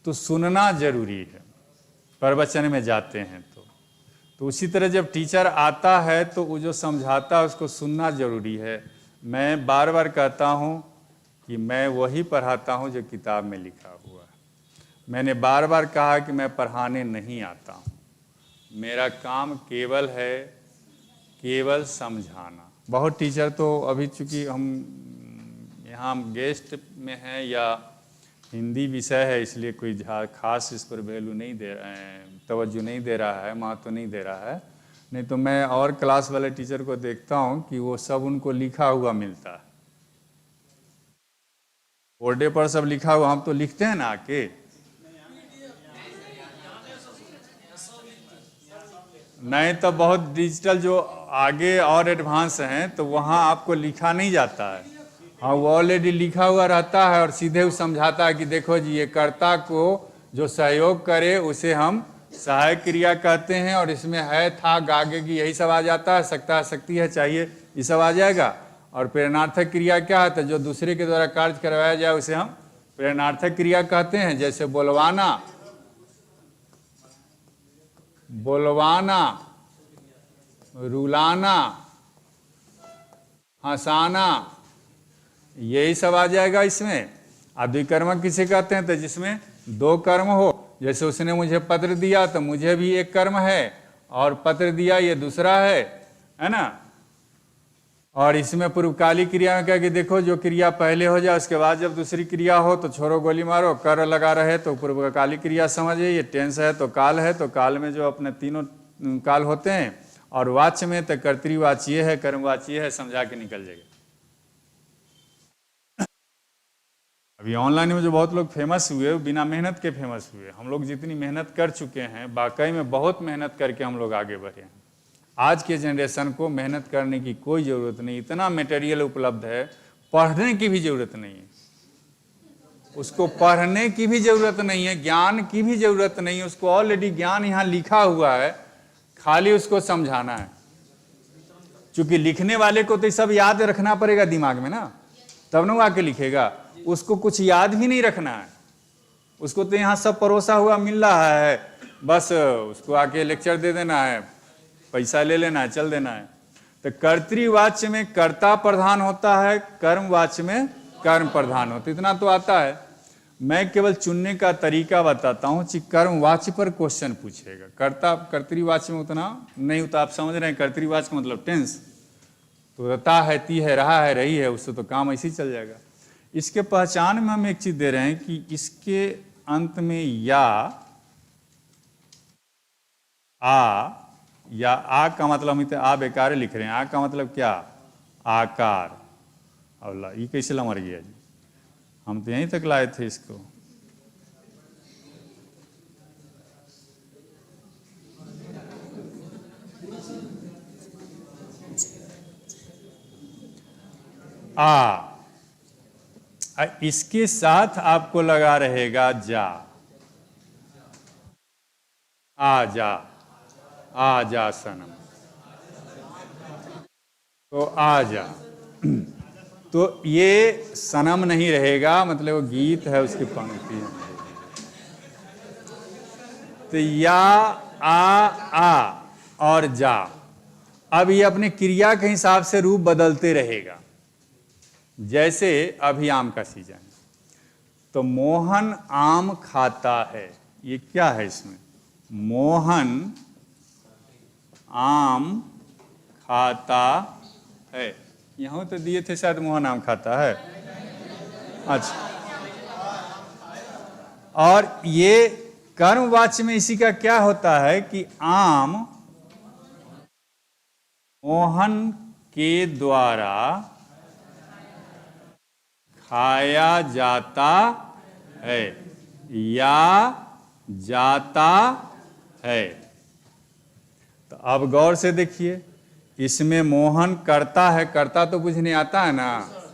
तो सुनना जरूरी है, प्रवचन में जाते हैं तो उसी तरह जब टीचर आता है तो वो जो समझाता है उसको सुनना जरूरी है। मैं बार बार कहता हूँ कि मैं वही पढ़ाता हूँ जो किताब में लिखा हुआ है। मैंने बार बार कहा कि मैं पढ़ाने नहीं आता हूँ, मेरा काम केवल है केवल समझाना। बहुत टीचर तो अभी चूँकि हम यहाँ गेस्ट में हैं या हिंदी विषय है, इसलिए कोई खास इस पर वैल्यू नहीं दे रहे हैं, तवज्जो नहीं दे रहा है, महत्व नहीं दे रहा है। नहीं तो मैं और क्लास वाले टीचर को देखता हूँ कि वो सब उनको लिखा हुआ मिलता है, बोर्डे पर सब लिखा हुआ। हम तो लिखते हैं ना आके, नहीं तो बहुत डिजिटल जो आगे और एडवांस हैं तो वहाँ आपको लिखा नहीं जाता है। हाँ, वो ऑलरेडी लिखा हुआ रहता है और सीधे वो समझाता है कि देखो जी, ये कर्ता को जो सहयोग करे उसे हम सहायक क्रिया कहते हैं, और इसमें है, था, गागेगी, यही सब आ जाता है, सकता है, सकती है, चाहिए, ये सब आ जाएगा। और प्रेरणार्थक क्रिया क्या है? तो जो दूसरे के द्वारा कार्य करवाया जाए उसे हम प्रेरणार्थक क्रिया कहते हैं। जैसे बोलवाना, बोलवाना, रुलाना, हंसाना, यही सब आ जाएगा इसमें। द्विकर्मक किसे कहते हैं? तो जिसमें दो कर्म हो। जैसे उसने मुझे पत्र दिया तो मुझे भी एक कर्म है, और पत्र दिया ये दूसरा है ना। और इसमें पूर्वकालिक क्रिया में क्या कि देखो जो क्रिया पहले हो जाए उसके बाद जब दूसरी क्रिया हो तो छोड़ो गोली मारो, कर लगा रहे तो पूर्वकालिक क्रिया समझिए, ये टेंस है तो काल है, तो काल में जो अपने तीनों काल होते हैं, और वाच्य में तो कर्तृवाच्य ये है, कर्मवाच्य ये है, समझा के निकल जाएगा। अभी ऑनलाइन में जो बहुत लोग फेमस हुए वो बिना मेहनत के फेमस हुए। हम लोग जितनी मेहनत कर चुके हैं, वाकई में बहुत मेहनत करके हम लोग आगे बढ़े हैं। आज के जनरेशन को मेहनत करने की कोई ज़रूरत नहीं, इतना मटेरियल उपलब्ध है, पढ़ने की भी ज़रूरत नहीं है उसको, पढ़ने की भी ज़रूरत नहीं है, ज्ञान की भी ज़रूरत नहीं है उसको, ऑलरेडी ज्ञान यहाँ लिखा हुआ है, खाली उसको समझाना है। क्योंकि लिखने वाले को तो सब याद रखना पड़ेगा दिमाग में ना, तब ना वो आके लिखेगा। उसको कुछ याद भी नहीं रखना है, उसको तो यहाँ सब परोसा हुआ मिल रहा है, बस उसको आके लेक्चर दे देना है, पैसा ले लेना है, चल देना है। तो कर्तृवाच्य में कर्ता प्रधान होता है, कर्मवाच्य में कर्म प्रधान होता है, इतना तो आता है। मैं केवल चुनने का तरीका बताता हूँ कि कर्मवाच्य पर क्वेश्चन पूछेगा, कर्तृवाच्य में उतना नहीं होता। आप समझ रहे हैं, कर्तृवाच्य का मतलब टेंस तो रहता है, ती है, रहा है, रही है, उससे तो काम ऐसे ही चल जाएगा। इसके पहचान में हम एक चीज दे रहे हैं कि इसके अंत में या आ का मतलब हम इतने आ बेकार लिख रहे हैं। आ का मतलब क्या? आकार। अल्लाह, ये कैसे मर गया जी? हम तो यहीं तक लाए थे इसको। इसके साथ आपको लगा रहेगा जा, आ जा सनम, तो आ जा। तो ये सनम नहीं रहेगा, मतलब वो गीत है, उसकी पंक्ति है। तो या आ और जा, अब ये अपने क्रिया के हिसाब से रूप बदलते रहेगा। जैसे अभी आम का सीजन है, तो मोहन आम खाता है, ये क्या है इसमें? मोहन आम खाता है, यहां तो दिए थे शायद मोहन आम खाता है। अच्छा, और ये कर्मवाच्य में इसी का क्या होता है कि आम मोहन के द्वारा खाया जाता है या जाता है। तो अब गौर से देखिए, इसमें मोहन करता है, करता तो बुझने आता है ना,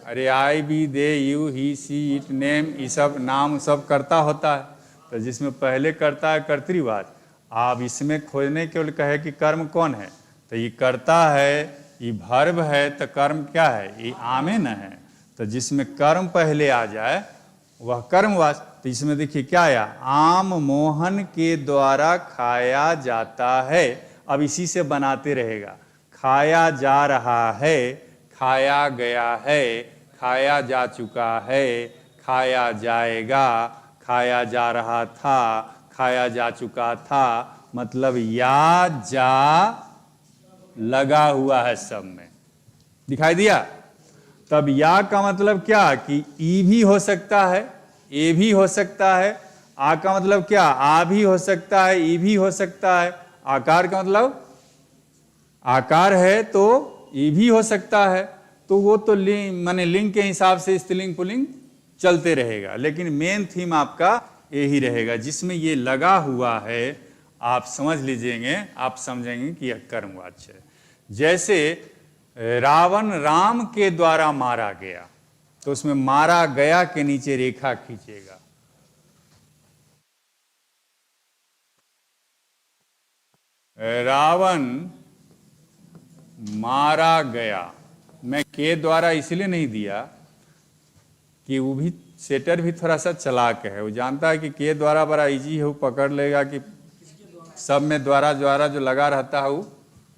अरे I we they you he she it name, ये सब नाम सब करता होता है। तो जिसमें पहले करता है कर्तृवाच्य, आप इसमें खोजने केवल कहे कि कर्म कौन है, तो ये करता है, ये भर्ब है, तो कर्म क्या है? ये आमे न है। तो जिसमें कर्म पहले आ जाए वह कर्मवाच्य। तो इसमें देखिए क्या आया? आम मोहन के द्वारा खाया जाता है। अब इसी से बनाते रहेगा, खाया जा रहा है, खाया गया है, खाया जा चुका है, खाया जाएगा, खाया जा रहा था, खाया जा चुका था, मतलब या जा लगा हुआ है सब में, दिखाई दिया? तब या का मतलब क्या कि ई भी हो सकता है, ए भी हो सकता है। आ का मतलब क्या? आ भी हो सकता है, ई भी हो सकता है। आकार का मतलब आकार है तो ई भी हो सकता है। तो वो तो लिंग माने लिंग के हिसाब से स्त्रीलिंग पुल्लिंग चलते रहेगा, लेकिन मेन थीम आपका यही रहेगा। जिसमें ये लगा हुआ है आप समझ लीजिएंगे, आप समझेंगे कि यह कर्मवाच्य है। जैसे रावण राम के द्वारा मारा गया, तो उसमें मारा गया के नीचे रेखा खींचेगा। रावण मारा गया, मैं के द्वारा इसलिए नहीं दिया कि वो भी सेटर भी थोड़ा सा चालाक है, वो जानता है कि के द्वारा बड़ा इजी है, वो पकड़ लेगा कि सब में द्वारा द्वारा जो लगा रहता है वो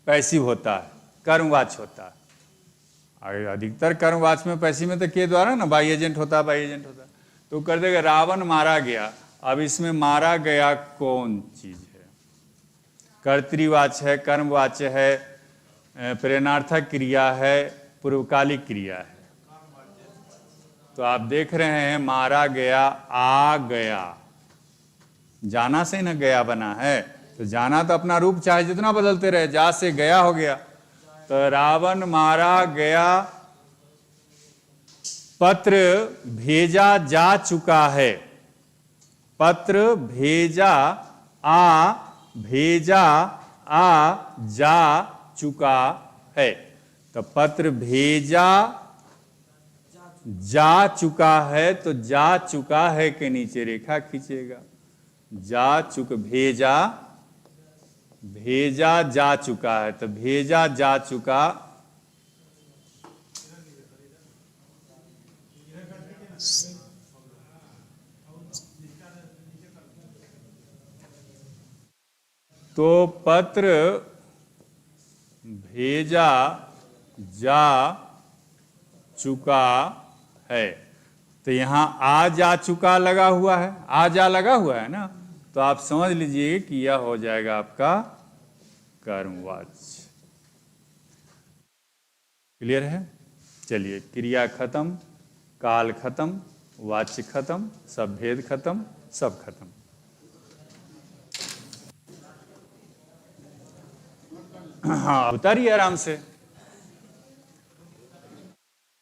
पैसिव होता है, कर्मवाच्य होता है। अधिकतर कर्मवाच्य में पैसिव में तो के द्वारा ना बाई एजेंट होता है, बाई एजेंट होता है। तो कर देगा रावण मारा गया। अब इसमें मारा गया कौन चीज है? कर्तृवाच्य है, कर्मवाच्य है, प्रेरणार्थक क्रिया है, पूर्वकालिक क्रिया है। तो आप देख रहे हैं मारा गया, आ गया, जाना से न गया बना है। तो जाना तो अपना रूप चाहे जितना बदलते रहे, जा से गया हो गया। तो रावण मारा गया, पत्र भेजा जा चुका है, पत्र भेजा भेजा आ जा चुका है। तो पत्र भेजा जा चुका है, तो जा चुका है के नीचे रेखा खींचेगा। जा चुक, भेजा, भेजा जा चुका है, तो भेजा जा चुका, तो पत्र भेजा जा चुका है। तो यहां आ जा चुका लगा हुआ है, आ जा लगा हुआ है ना, तो आप समझ लीजिए कि यह हो जाएगा आपका कर्मवाच्य। क्लियर है? चलिए, क्रिया खत्म, काल खत्म, वाच्य खत्म, सब भेद खत्म, सब खत्म। हाँ, उतारिए आराम से।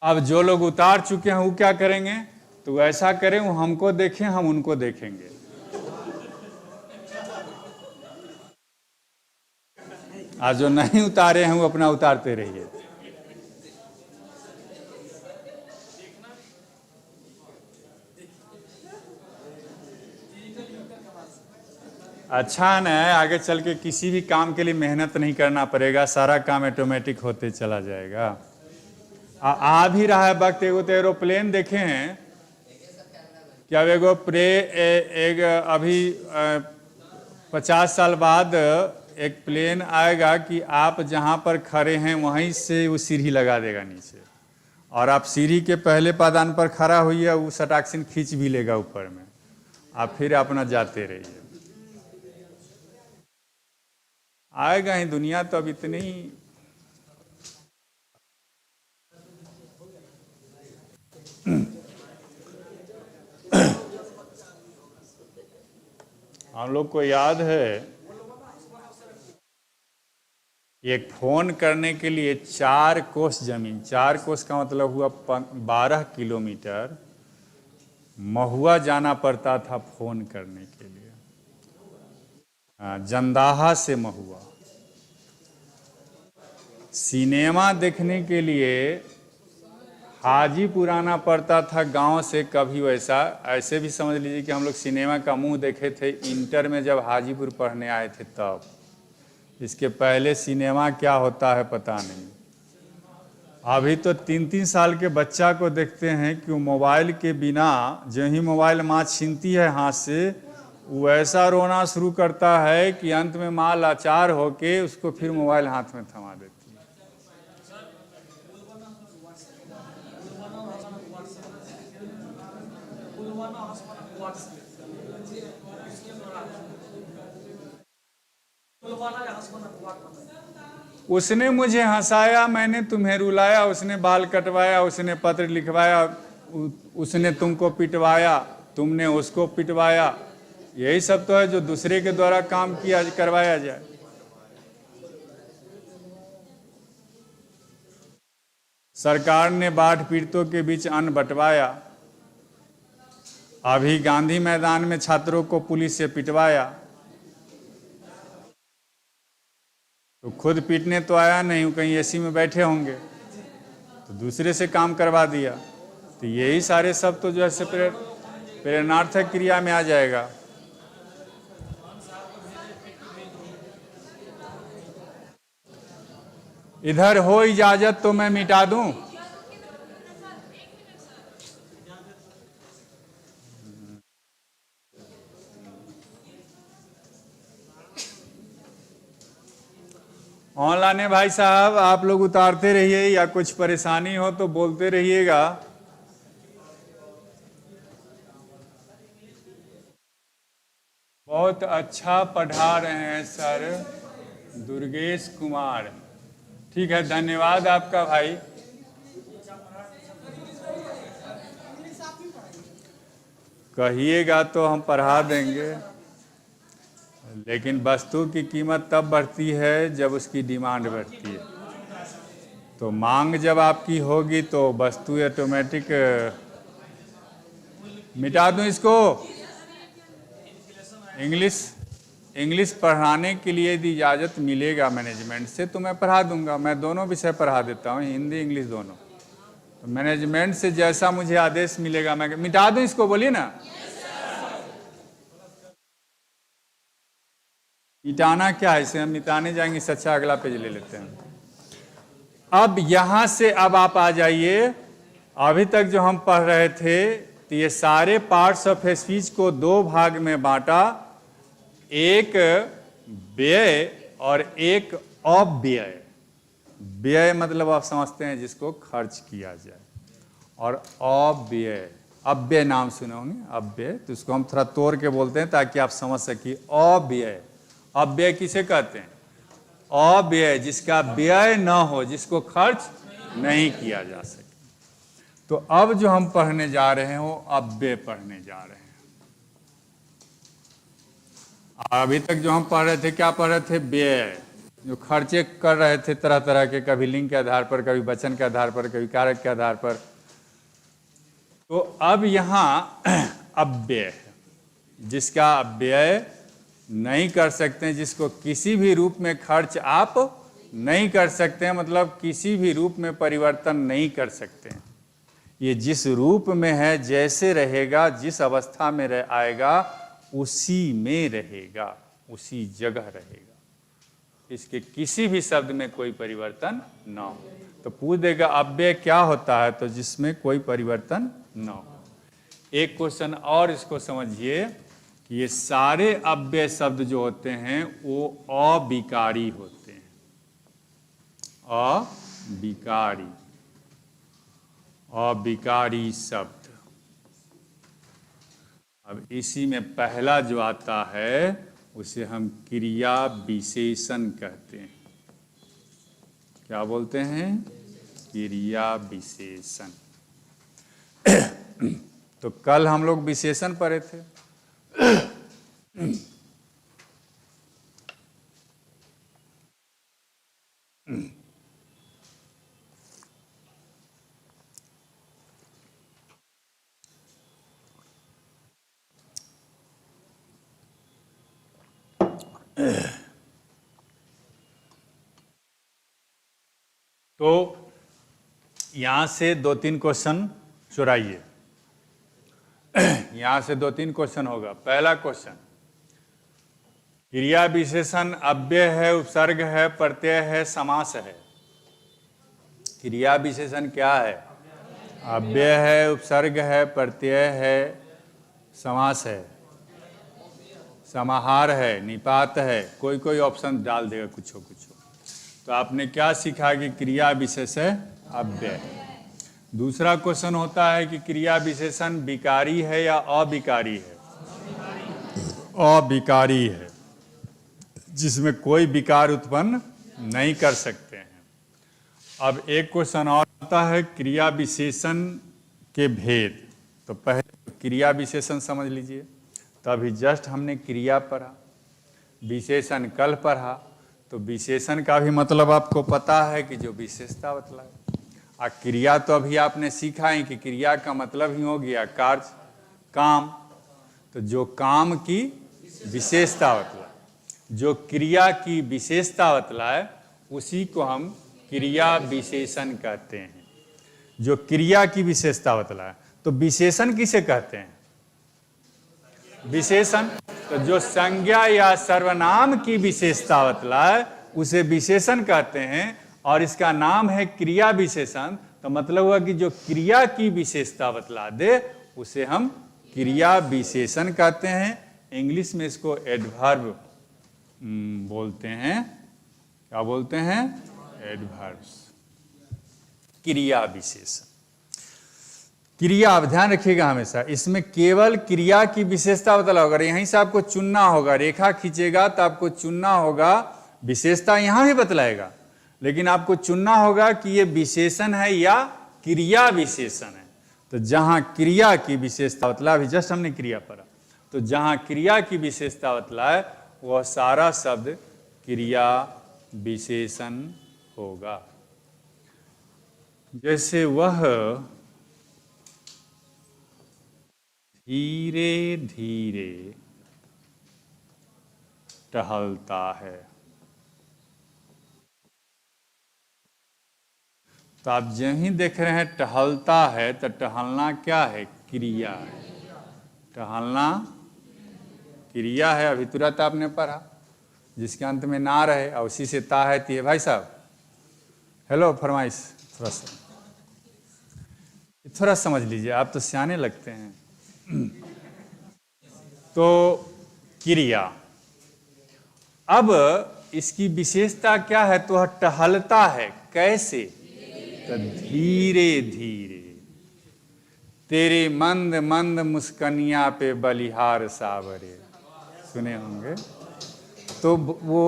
अब जो लोग उतार चुके हैं वो क्या करेंगे? तो ऐसा करें, वो हमको देखें, हम उनको देखेंगे। आज जो नहीं उतारे हैं वो अपना उतारते रहिए। अच्छा न है, आगे चल के किसी भी काम के लिए मेहनत नहीं करना पड़ेगा, सारा काम ऑटोमेटिक होते चला जाएगा। आ भी रहा है वक्त। एगो तो एरोप्लेन देखे हैं क्या? एगो एक अभी 50 साल बाद एक प्लेन आएगा कि आप जहाँ पर खड़े हैं वहीं से वो सीढ़ी लगा देगा नीचे, और आप सीढ़ी के पहले पायदान पर खड़ा होइए, वो सटाक्सिन खींच भी लेगा ऊपर में, आप फिर अपना जाते रहिए। आएगा ही, दुनिया तो अब इतनी हम लोग को याद है, एक फोन करने के लिए 4 कोस जमीन, 4 कोस का मतलब हुआ 12 किलोमीटर महुआ जाना पड़ता था फोन करने के लिए। जंदाहा से महुआ। सिनेमा देखने के लिए हाजीपुर आना पड़ता था गांव से। कभी वैसा, ऐसे भी समझ लीजिए कि हम लोग सिनेमा का मुंह देखे थे इंटर में जब हाजीपुर पढ़ने आए थे तब। इसके पहले सिनेमा क्या होता है पता नहीं। अभी तो 3-3 साल के बच्चा को देखते हैं कि वो मोबाइल के बिना, जो ही मोबाइल माँ छीनती है हाथ से, वो ऐसा रोना शुरू करता है कि अंत में माँ लाचार होके उसको फिर मोबाइल हाथ में थमा देती है। उसने मुझे हंसाया, मैंने तुम्हें रुलाया, उसने बाल कटवाया, उसने पत्र लिखवाया, उसने तुमको पिटवाया, तुमने उसको पिटवाया। यही सब तो है जो दूसरे के द्वारा काम किया करवाया जाए। सरकार ने बाढ़ पीड़ितों के बीच अन्न बंटवाया। अभी गांधी मैदान में छात्रों को पुलिस से पिटवाया। तो खुद पीटने तो आया नहीं, कहीं एसी में बैठे होंगे तो दूसरे से काम करवा दिया। तो यही सारे सब तो जो है प्रेरणार्थक क्रिया में आ जाएगा। इधर हो इजाजत तो मैं मिटा दूं। ऑनलाइन भाई साहब आप लोग उतारते रहिए, या कुछ परेशानी हो तो बोलते रहिएगा। बहुत अच्छा पढ़ा रहे हैं सर दुर्गेश कुमार। ठीक है, धन्यवाद आपका भाई। कहिएगा तो हम पढ़ा देंगे, लेकिन वस्तु की कीमत तब बढ़ती है जब उसकी डिमांड बढ़ती है। तो मांग जब आपकी होगी तो वस्तु ऑटोमेटिक। मिटा दूं इसको। इंग्लिश पढ़ाने के लिए यदि इजाज़त मिलेगा मैनेजमेंट से तो मैं पढ़ा दूंगा। मैं दोनों विषय पढ़ा देता हूँ, हिंदी इंग्लिश दोनों। तो मैनेजमेंट से जैसा मुझे आदेश मिलेगा मैं मिटा दूं इसको, बोलिए ना। मिटाना क्या है, इसे हम मिटाने जाएंगे, इससे अच्छा अगला पेज ले लेते हैं। अब यहां से अब आप आ जाइए। अभी तक जो हम पढ़ रहे थे, तो ये सारे पार्ट्स ऑफ ए स्पीच को दो भाग में बांटा, एक व्यय और एक अपव्यय। व्यय मतलब आप समझते हैं जिसको खर्च किया जाए, और अपव्यय, अपव्यय नाम सुने होंगे, अपव्यय, तो इसको हम थोड़ा तोड़ के बोलते हैं ताकि आप समझ सकिए। अपव्यय, अपव्यय किसे कहते हैं? अपव्यय जिसका व्यय न हो, जिसको खर्च नहीं किया जा सके। तो अब जो हम पढ़ने जा रहे हैं वो अपव्यय पढ़ने जा रहे हैं। अभी तक जो हम पढ़ रहे थे, क्या पढ़ रहे थे? व्यय, जो खर्चे कर रहे थे तरह तरह के, कभी लिंग के आधार पर, कभी वचन के आधार पर, कभी कारक के आधार पर। तो अब यहाँ अपव्यय है, जिसका अपव्यय नहीं कर सकते हैं, जिसको किसी भी रूप में खर्च आप नहीं कर सकते हैं, मतलब किसी भी रूप में परिवर्तन नहीं कर सकते हैं। ये जिस रूप में है, जैसे रहेगा, जिस अवस्था में आएगा उसी में रहेगा, उसी जगह रहेगा, इसके किसी भी शब्द में कोई परिवर्तन न हो। तो पूछ देगा अपव्यय क्या होता है, तो जिसमें कोई परिवर्तन न हो। एक क्वेश्चन और इसको समझिए कि ये सारे अपव्यय शब्द जो होते हैं वो अविकारी होते हैं, अविकारी, अविकारी शब्द। अब इसी में पहला जो आता है उसे हम क्रिया विशेषण कहते हैं। क्या बोलते हैं? क्रिया विशेषण। तो कल हम लोग विशेषण पढ़े थे। तो यहां से 2-3 क्वेश्चन चुराइए। यहां से 2-3 क्वेश्चन होगा। पहला क्वेश्चन, क्रिया विशेषण अव्यय है, उपसर्ग है, प्रत्यय है, समास है। क्रिया विशेषण क्या है? अव्यय है, उपसर्ग है, प्रत्यय है, समास है, समाहार है, निपात है। कोई कोई ऑप्शन डाल देगा कुछ कुछ। तो आपने क्या सीखा कि क्रिया विशेषण अव्यय। दूसरा क्वेश्चन होता है कि क्रिया विशेषण विकारी है या अविकारी है? अविकारी है, जिसमें कोई विकार उत्पन्न नहीं कर सकते हैं। अब एक क्वेश्चन और आता है क्रिया विशेषण के भेद। तो पहले क्रिया विशेषण समझ लीजिए। तो अभी जस्ट हमने क्रिया पढ़ा, विशेषण कल पढ़ा। तो विशेषण का भी मतलब आपको पता है कि जो विशेषता बतलाए। और क्रिया तो अभी आपने सीखा है कि क्रिया का मतलब ही हो गया कार्य, काम। तो जो काम की विशेषता बतलाए, जो क्रिया की विशेषता बतलाए, उसी को हम क्रिया विशेषण कहते हैं। जो क्रिया की विशेषता बतलाए। तो विशेषण किसे कहते हैं? विशेषण, तो जो संज्ञा या सर्वनाम की विशेषता बतलाए उसे विशेषण कहते हैं। और इसका नाम है क्रिया विशेषण। तो मतलब हुआ कि जो क्रिया की विशेषता बतला दे उसे हम क्रिया विशेषण कहते हैं। इंग्लिश में इसको एडवर्ब बोलते हैं। क्या बोलते हैं? एडवर्ब्स, क्रिया विशेषण। क्रिया, अब ध्यान रखिएगा हमेशा, इसमें केवल क्रिया की विशेषता बतला होगा। यहीं से आपको चुनना होगा, रेखा खींचेगा तो आपको चुनना होगा। विशेषता यहां भी बतलाएगा, लेकिन आपको चुनना होगा कि ये विशेषण है या क्रिया विशेषण है। तो जहां क्रिया की विशेषता बतला, अभी जस्ट हमने क्रिया पढ़ा, तो जहां क्रिया की विशेषता बतलाए वह सारा शब्द क्रिया विशेषण होगा। जैसे वह धीरे धीरे टहलता है, तो आप जो ही देख रहे हैं टहलता है, तो टहलना क्या है? क्रिया है। टहलना क्रिया है। अभी तुरंत आपने पढ़ा, जिसके अंत में ना रहे और उसी से ता है ती है। भाई साहब हेलो, फरमाइश थोड़ा समझ लीजिए, आप तो सियाने लगते हैं। तो क्रिया, अब इसकी विशेषता क्या है? तो वह टहलता है कैसे? तो धीरे धीरे। तेरे मंद मंद मुस्कनिया पे बलिहार सावरे, सुने होंगे। तो वो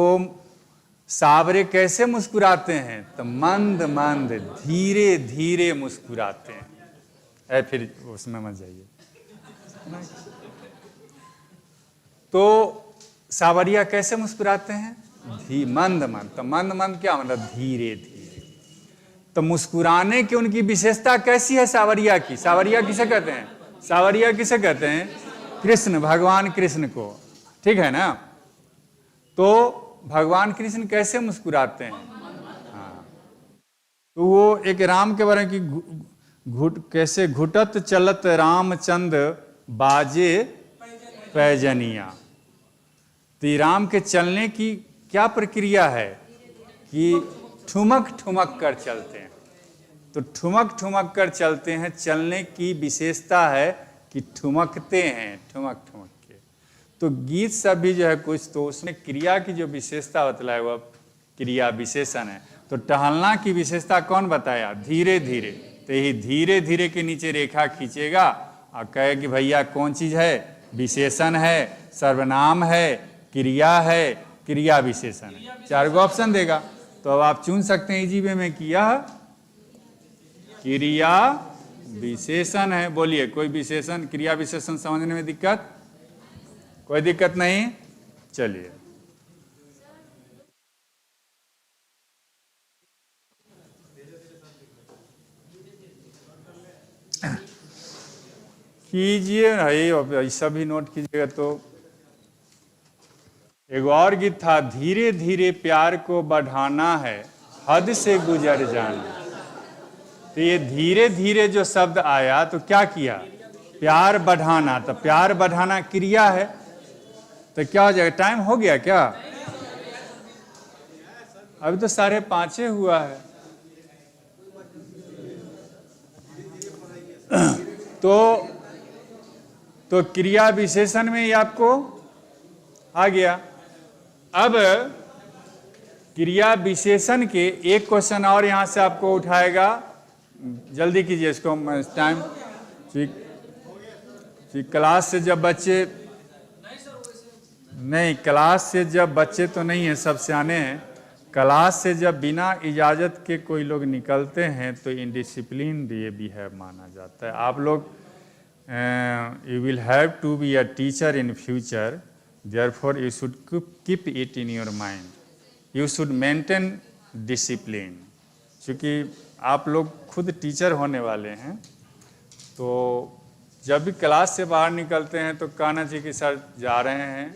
सावरे कैसे मुस्कुराते हैं? तो मंद मंद धीरे धीरे मुस्कुराते हैं। फिर उसमें मत जाइए। तो सावरिया कैसे मुस्कुराते हैं? मंद मंद। तो मंद मंद क्या मतलब? धीरे धीरे। तो मुस्कुराने की उनकी विशेषता कैसी है सावरिया की? सावरिया किसे कहते हैं? सावरिया किसे कहते हैं? कृष्ण, भगवान कृष्ण को, ठीक है ना। तो भगवान कृष्ण कैसे मुस्कुराते हैं? हाँ, तो वो एक राम के बारे में कैसे घुटत चलत रामचंद बाजे पैजनिया। तो राम के चलने की क्या प्रक्रिया है कि ठुमक ठुमक कर चलते हैं। तो ठुमक ठुमक कर चलते हैं, चलने की विशेषता है कि ठुमकते हैं, ठुमक ठुमक के। तो गीत सब भी जो है कुछ, तो उसमें क्रिया की जो विशेषता बतलाए वह क्रिया विशेषण है। तो टहलना की विशेषता कौन बताया? धीरे धीरे। तो यही धीरे धीरे के नीचे रेखा खींचेगा और कहे कि भैया कौन चीज है? विशेषण है, सर्वनाम है, क्रिया है, क्रिया विशेषण है। 4 गो ऑप्शन देगा। तो अब आप चुन सकते हैं इजी वे में कि यह क्रिया विशेषण है। बोलिए, कोई विशेषण, क्रिया विशेषण समझने में दिक्कत? कोई दिक्कत नहीं। चलिए, कीजिए भाई, सभी नोट कीजिएगा। तो एक और गीत था, धीरे धीरे प्यार को बढ़ाना है, हद से गुजर जाना। तो ये धीरे धीरे जो शब्द आया तो क्या किया? प्यार बढ़ाना। तो प्यार बढ़ाना क्रिया है। तो क्या हो जाएगा? टाइम हो गया क्या? अभी तो 5:30 हुआ है। तो क्रिया विशेषण में ही आपको आ गया। अब क्रिया विशेषण के एक क्वेश्चन और यहां से आपको उठाएगा, जल्दी कीजिए इसको, टाइम। क्लास से जब बच्चे नहीं, क्लास से जब बच्चे तो नहीं है, सब सियाने हैं। क्लास से जब बिना इजाज़त के कोई लोग निकलते हैं तो इनडिसिप्लिन बिहेव माना जाता है। आप लोग you will have to be a teacher in future, therefore you should keep it in your mind. You should maintain discipline. क्योंकि आप लोग खुद टीचर होने वाले हैं, तो जब भी क्लास से बाहर निकलते हैं तो कहना चाहिए कि सर जा रहे हैं,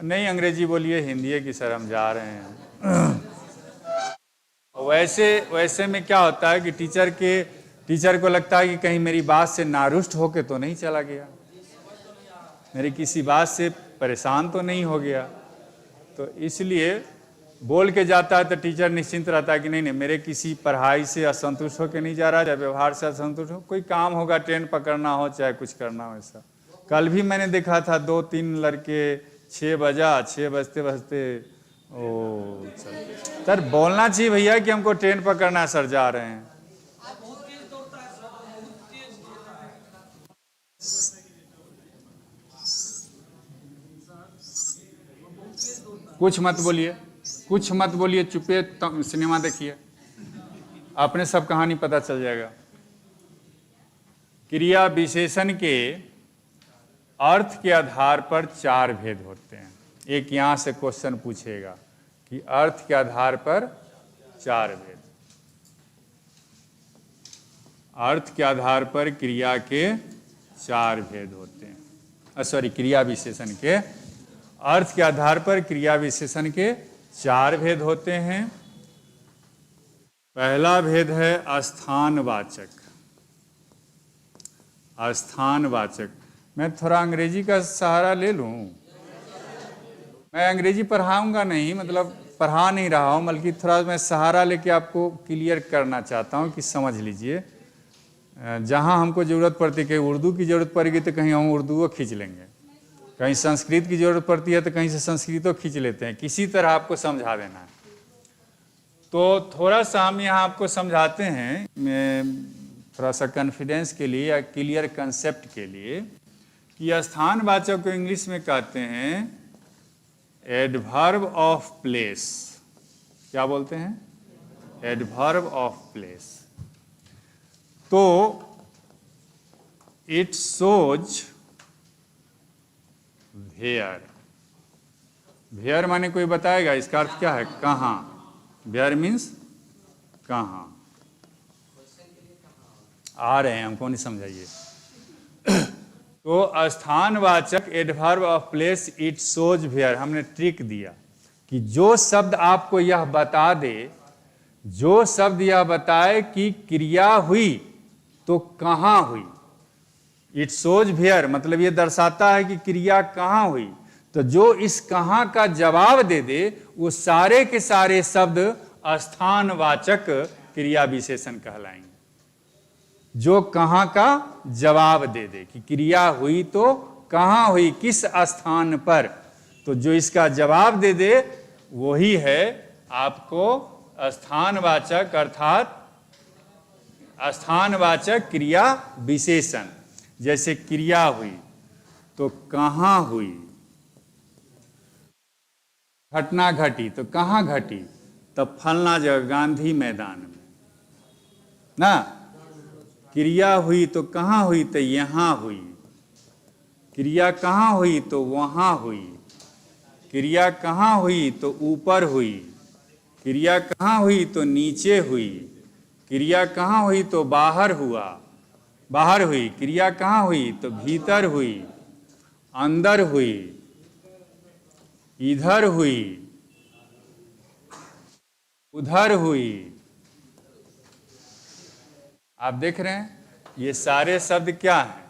नहीं अंग्रेजी बोलिए, हिंदी है कि सर हम जा रहे हैं। वैसे में क्या होता है कि टीचर को लगता है कि कहीं मेरी बात से नारुष्ट होके तो नहीं चला गया, मेरी किसी बात से परेशान तो नहीं हो गया। तो इसलिए बोल के जाता है तो टीचर निश्चिंत रहता है कि नहीं मेरे किसी पढ़ाई से असंतुष्ट होकर नहीं जा रहा, चाहे व्यवहार से असंतुष्ट हो, कोई काम होगा, ट्रेन पकड़ना हो, चाहे कुछ करना हो। ऐसा कल भी मैंने देखा था, 2-3 लड़के 6 बजते बजते ओ सर बोलना चाहिए भैया कि हमको ट्रेन पकड़ना है सर, जा रहे हैं। कुछ मत बोलिए, चुपे सिनेमा देखिए, अपने सब कहानी पता चल जाएगा। क्रिया विशेषण के अर्थ के आधार पर 4 भेद होते हैं। एक यहाँ से क्वेश्चन पूछेगा कि अर्थ के आधार पर 4 भेद। अर्थ के आधार पर क्रिया के 4 भेद होते हैं। सॉरी, क्रिया विशेषण के अर्थ के आधार पर क्रिया विशेषण के 4 भेद होते हैं। पहला भेद है स्थानवाचक। स्थानवाचक, मैं थोड़ा अंग्रेजी का सहारा ले लूं। मैं अंग्रेजी पढ़ाऊंगा नहीं, मतलब पढ़ा नहीं रहा हूं, बल्कि थोड़ा मैं सहारा लेके आपको क्लियर करना चाहता हूं कि समझ लीजिए। जहां हमको ज़रूरत पड़ती है, कहीं उर्दू की ज़रूरत पड़ेगी तो कहीं हम उर्दू को खींच लेंगे, कहीं संस्कृत की ज़रूरत पड़ती है तो कहीं से संस्कृत को खींच लेते हैं। किसी तरह आपको समझा देना है। तो थोड़ा सा हम यहाँ आपको समझाते हैं, थोड़ा सा कॉन्फिडेंस के लिए या क्लियर कंसेप्ट के लिए, कि स्थानवाचक को इंग्लिश में कहते हैं एडवर्ब ऑफ प्लेस। क्या बोलते हैं? Adverb of place. तो इट शोज वेयर। वेयर माने कोई बताएगा इसका अर्थ क्या है? कहाँ। वेयर मीन्स कहाँ। आ रहे हैं, हमको नहीं समझाइए। तो स्थानवाचक adverb of place it shows where, हमने ट्रिक दिया कि जो शब्द आपको यह बता दे, जो शब्द यह बताए कि क्रिया हुई तो कहाँ हुई। इट शोज वेयर मतलब ये दर्शाता है कि क्रिया कहाँ हुई। तो जो इस कहाँ का जवाब दे दे, वो सारे के सारे शब्द स्थानवाचक क्रिया विशेषण कहलाएंगे। जो कहाँ का जवाब दे दे कि क्रिया हुई तो कहाँ हुई, किस स्थान पर, तो जो इसका जवाब दे दे वही है आपको स्थानवाचक, अर्थात स्थानवाचक क्रिया विशेषण। जैसे क्रिया हुई तो कहाँ हुई, घटना घटी तो कहाँ घटी, तो फलना जगह, गांधी मैदान में ना। क्रिया हुई तो कहाँ हुई, तो यहाँ हुई। क्रिया कहाँ हुई, तो वहाँ हुई। क्रिया कहाँ हुई, तो ऊपर हुई। क्रिया कहाँ हुई, तो नीचे हुई। क्रिया कहाँ हुई, तो बाहर हुआ, बाहर हुई। क्रिया कहाँ हुई, तो भीतर हुई, अंदर हुई, इधर हुई, उधर हुई। आप देख रहे हैं ये सारे शब्द क्या हैं?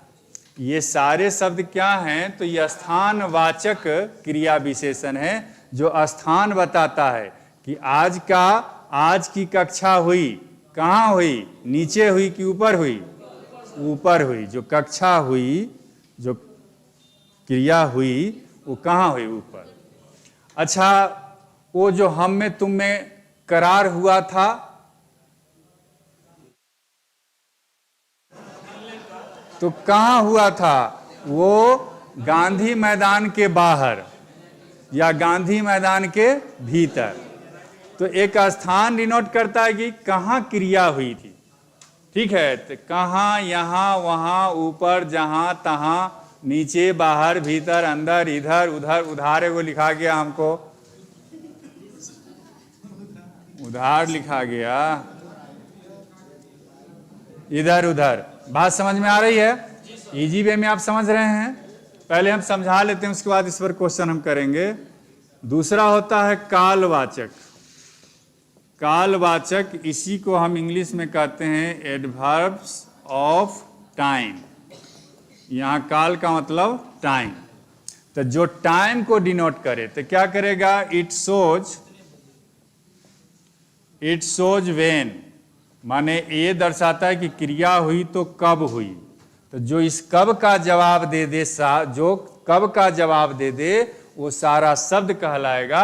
ये सारे शब्द क्या हैं? तो ये स्थानवाचक क्रिया विशेषण है, जो स्थान बताता है कि आज की कक्षा हुई, कहाँ हुई, नीचे हुई कि ऊपर हुई, ऊपर हुई। जो कक्षा हुई, जो क्रिया हुई, वो कहाँ हुई, ऊपर। अच्छा, वो जो हम में तुम में करार हुआ था, तो कहाँ हुआ था? वो गांधी मैदान के बाहर या गांधी मैदान के भीतर। तो एक स्थान डिनोट करता है कि कहाँ क्रिया हुई थी। ठीक है, तो कहाँ, यहाँ, वहाँ, ऊपर, जहाँ तहाँ, नीचे, बाहर, भीतर, अंदर, इधर, उधर। उधार एगो लिखा गया, हमको उधार लिखा गया, इधर उधर। बात समझ में आ रही है? इजी वे में आप समझ रहे हैं? पहले हम समझा लेते हैं, उसके बाद इस पर क्वेश्चन हम करेंगे। दूसरा होता है कालवाचक। कालवाचक, इसी को हम इंग्लिश में कहते हैं एडवर्ब्स ऑफ टाइम। यहाँ काल का मतलब टाइम। तो जो टाइम को डिनोट करे तो क्या करेगा? इट सोज वेन, माने ये दर्शाता है कि क्रिया हुई तो कब हुई। तो जो इस कब का जवाब दे दे, जो कब का जवाब दे दे, वो सारा शब्द कहलाएगा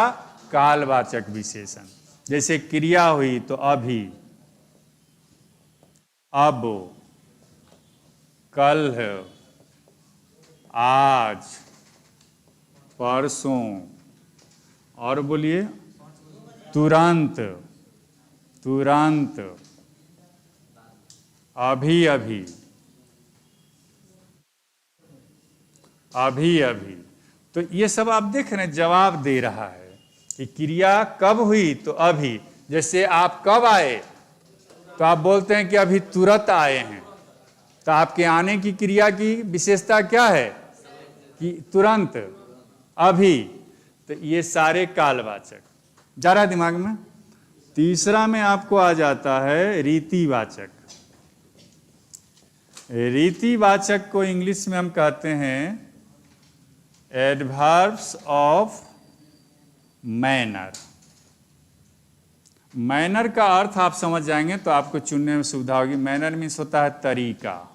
कालवाचक विशेषण। जैसे क्रिया हुई तो अभी, अब, कल, आज, परसों, और बोलिए तुरंत, तुरंत, अभी अभी, अभी अभी। तो ये सब आप देख रहे हैं, जवाब दे रहा है कि क्रिया कब हुई, तो अभी। जैसे आप कब आए, तो आप बोलते हैं कि अभी तुरंत आए हैं, तो आपके आने की क्रिया की विशेषता क्या है कि तुरंत, अभी। तो ये सारे कालवाचक जा रहा है दिमाग में। तीसरा में आपको आ जाता है रीतिवाचक। रीतिवाचक को इंग्लिश में हम कहते हैं एडवर्ब्स ऑफ मैनर। मैनर का अर्थ आप समझ जाएंगे तो आपको चुनने में सुविधा होगी। मैनर मीन्स होता है तरीका,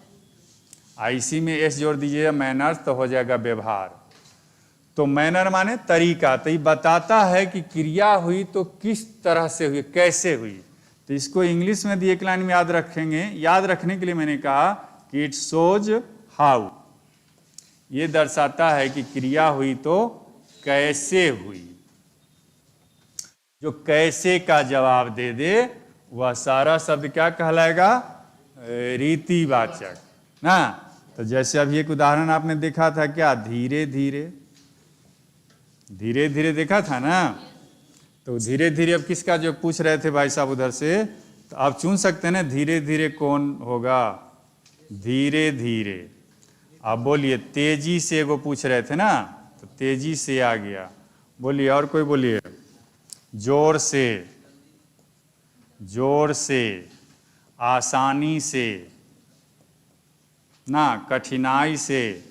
इसी में एस जोड़ दीजिएगा, मैनर्स तो हो जाएगा व्यवहार। तो मैनर माने तरीका, तो ये बताता है कि क्रिया हुई तो किस तरह से हुई, कैसे हुई। तो इसको इंग्लिश में दिए एक लाइन में याद रखेंगे। याद रखने के लिए मैंने कहा कि इट शोज हाउ, ये दर्शाता है कि क्रिया हुई तो कैसे हुई। जो कैसे का जवाब दे दे वह सारा शब्द क्या कहलाएगा, रीतिवाचक ना। तो जैसे अभी एक उदाहरण आपने देखा था, क्या धीरे धीरे, धीरे धीरे देखा था ना। तो धीरे धीरे अब किसका जो पूछ रहे थे भाई साहब उधर से, तो आप चुन सकते हैं ना, धीरे धीरे कौन होगा, धीरे धीरे। आप बोलिए तेजी से, वो पूछ रहे थे ना, तो तेजी से आ गया। बोलिए और कोई बोलिए, जोर से, जोर से, आसानी से ना, कठिनाई से,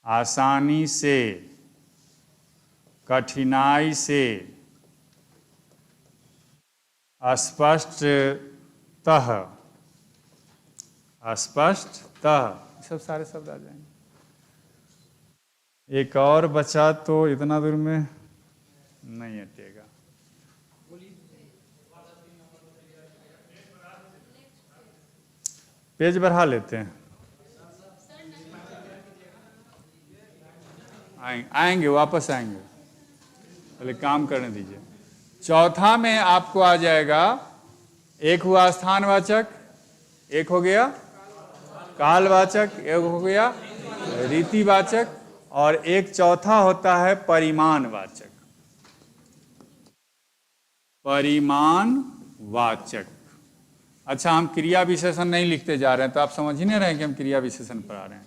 आसानी से, कठिनाई से, स्पष्टतः, स्पष्टतः, सब सारे शब्द आ जाएंगे। एक और बचा तो इतना दूर में नहीं हटेगा। पेज बढ़ा लेते हैं, आएंगे वापस आएंगे, पहले काम करने दीजिए। चौथा में आपको आ जाएगा, एक हुआ स्थानवाचक, एक हो गया कालवाचक, एक हो गया रीतिवाचक, और एक चौथा होता है परिमाणवाचक। परिमाणवाचक। अच्छा, हम क्रिया विशेषण नहीं लिखते जा रहे हैं, तो आप समझ ही नहीं रहे हैं कि हम क्रिया विशेषण पढ़ा रहे हैं।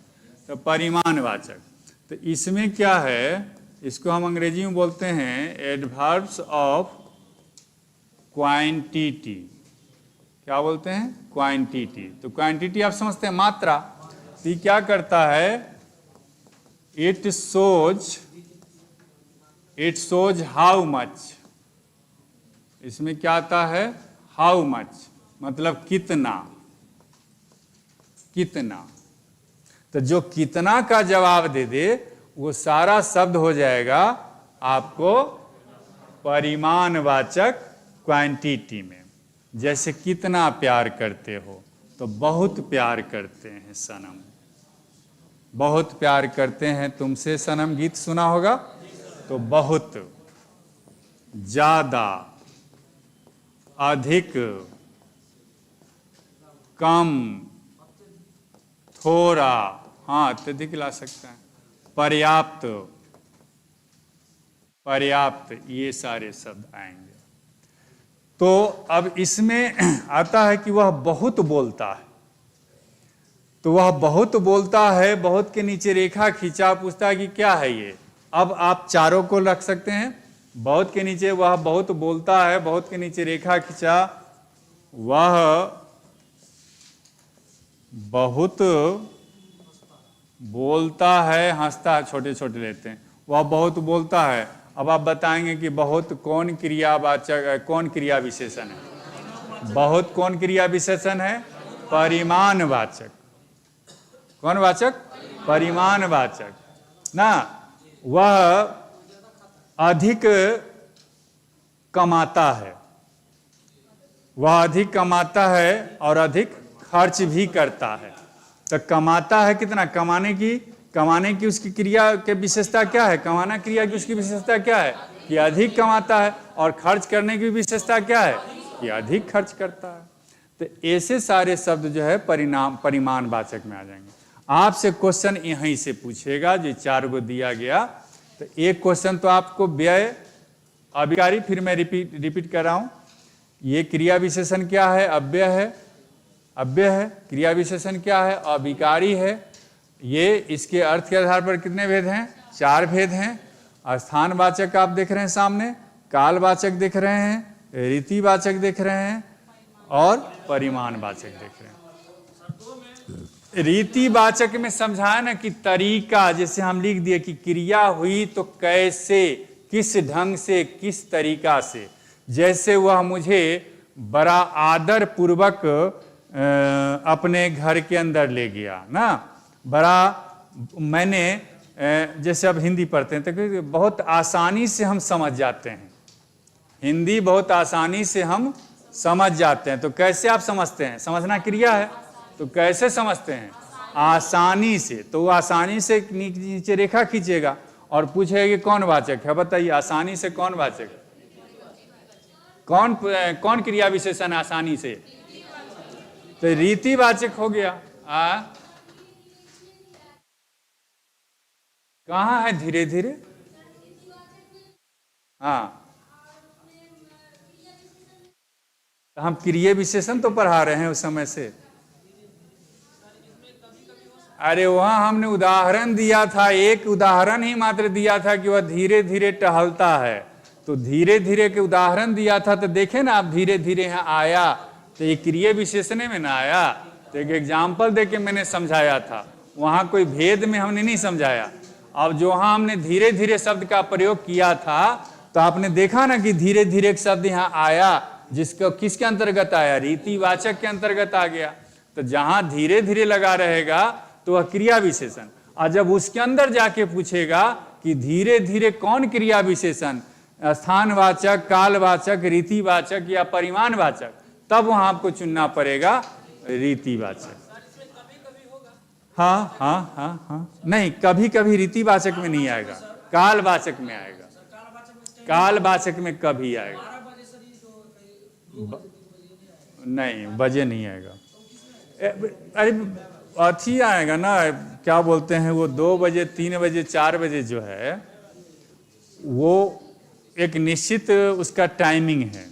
तो परिमाणवाचक, तो इसमें क्या है, इसको हम अंग्रेजी में बोलते हैं एडवर्ब्स ऑफ क्वांटिटी। क्या बोलते हैं, क्वांटिटी। तो क्वांटिटी आप समझते हैं मात्रा। तो ये क्या करता है, इट शोज हाउ मच। इसमें क्या आता है, हाउ मच मतलब कितना, कितना। तो जो कितना का जवाब दे दे वो सारा शब्द हो जाएगा आपको परिमाणवाचक क्वांटिटी में। जैसे कितना प्यार करते हो, तो बहुत प्यार करते हैं सनम, बहुत प्यार करते हैं तुमसे सनम, गीत सुना होगा। तो बहुत, ज्यादा, अधिक, कम, थोड़ा, हाँ अत्यधिक ला सकते हैं, पर्याप्त, पर्याप्त, ये सारे शब्द आएंगे। तो अब इसमें आता है कि वह बहुत बोलता है। तो वह बहुत बोलता है, बहुत के नीचे रेखा खींचा, पूछता है कि क्या है ये। अब आप चारों को रख सकते हैं, बहुत के नीचे वह बहुत बोलता है, बहुत के नीचे रेखा खींचा, वह बहुत बोलता है, हंसता है, छोटे छोटे लेते हैं, वह बहुत बोलता है। अब आप बताएंगे कि बहुत कौन क्रियावाचक, कौन क्रिया विशेषण है, बहुत कौन क्रिया विशेषण है, परिमाणवाचक। कौन वाचक, परिमाणवाचक ना। वह अधिक कमाता है, वह अधिक कमाता है और अधिक खर्च भी करता है। तो कमाता है कितना, कमाने की उसकी क्रिया के विशेषता क्या है, कमाना क्रिया की उसकी विशेषता क्या है कि अधिक कमाता है, और खर्च करने की विशेषता क्या है कि अधिक खर्च करता है। तो ऐसे सारे शब्द जो है परिमाणवाचक में आ जाएंगे। आपसे क्वेश्चन यहीं से पूछेगा, जो 4 गो दिया गया, तो एक क्वेश्चन तो आपको व्यय अभिकारी, फिर मैं रिपीट कर रहा हूं, ये क्रिया विशेषण क्या है? अव्यय है, अव्यय है। क्रिया विशेषण क्या है? अभिकारी है। ये इसके अर्थ के आधार पर कितने भेद हैं? 4 भेद हैं। स्थानवाचक आप देख रहे हैं सामने, कालवाचक देख रहे हैं, रीतिवाचक देख रहे हैं और परिमाणवाचक देख रहे हैं। रीतिवाचक में समझाया ना कि तरीका, जैसे हम लिख दिए कि क्रिया हुई तो कैसे, किस ढंग से, किस तरीका से। जैसे वह मुझे बड़ा आदर पूर्वक अपने घर के अंदर ले गया ना, बड़ा मैंने जैसे अब हिंदी पढ़ते हैं तो बहुत आसानी से हम समझ जाते हैं, हिंदी बहुत आसानी से हम समझ जाते हैं। तो कैसे आप समझते हैं? समझना क्रिया है, तो कैसे समझते हैं? आसानी से। तो वो आसानी से नीचे रेखा खींचेगा और पूछेगा कि कौन वाचक है, बताइए आसानी से कौन वाचक, कौन क्रिया विशेषण आसानी से? तो रीतिवाचक हो गया। कहाँ है धीरे धीरे? हाँ, तो हम क्रिया विशेषण तो पढ़ा रहे हैं उस समय से। अरे वहां हमने उदाहरण दिया था, एक उदाहरण ही मात्र दिया था कि वह धीरे धीरे टहलता है, तो धीरे धीरे के उदाहरण दिया था। तो देखे ना आप, धीरे धीरे यहाँ आया, तो ये क्रिया विशेषण में ना आया, तो एक एग्जाम्पल देके मैंने समझाया था, वहां कोई भेद में हमने नहीं समझाया। अब जो वहां हमने धीरे धीरे शब्द का प्रयोग किया था, तो आपने देखा ना कि धीरे धीरे एक शब्द यहाँ आया, जिसको किसके अंतर्गत आया? रीतिवाचक के अंतर्गत आ गया। तो जहां धीरे धीरे लगा रहेगा तो वह क्रिया विशेषण, और जब उसके अंदर जाके पूछेगा कि धीरे धीरे कौन क्रिया विशेषण, स्थानवाचक, कालवाचक, रीतिवाचक या परिमाणवाचक, तब वहां आपको चुनना पड़ेगा रीतिवाचक। हाँ हाँ हाँ हाँ, नहीं, कभी कभी रीतिवाचक में नहीं आएगा, कालवाचक में आएगा। कालवाचक में कभी आएगा, नहीं बजे नहीं आएगा। अरे अथी आएगा ना, क्या बोलते हैं वो, 2 बजे, 3 बजे, 4 बजे जो है, वो एक निश्चित उसका टाइमिंग है।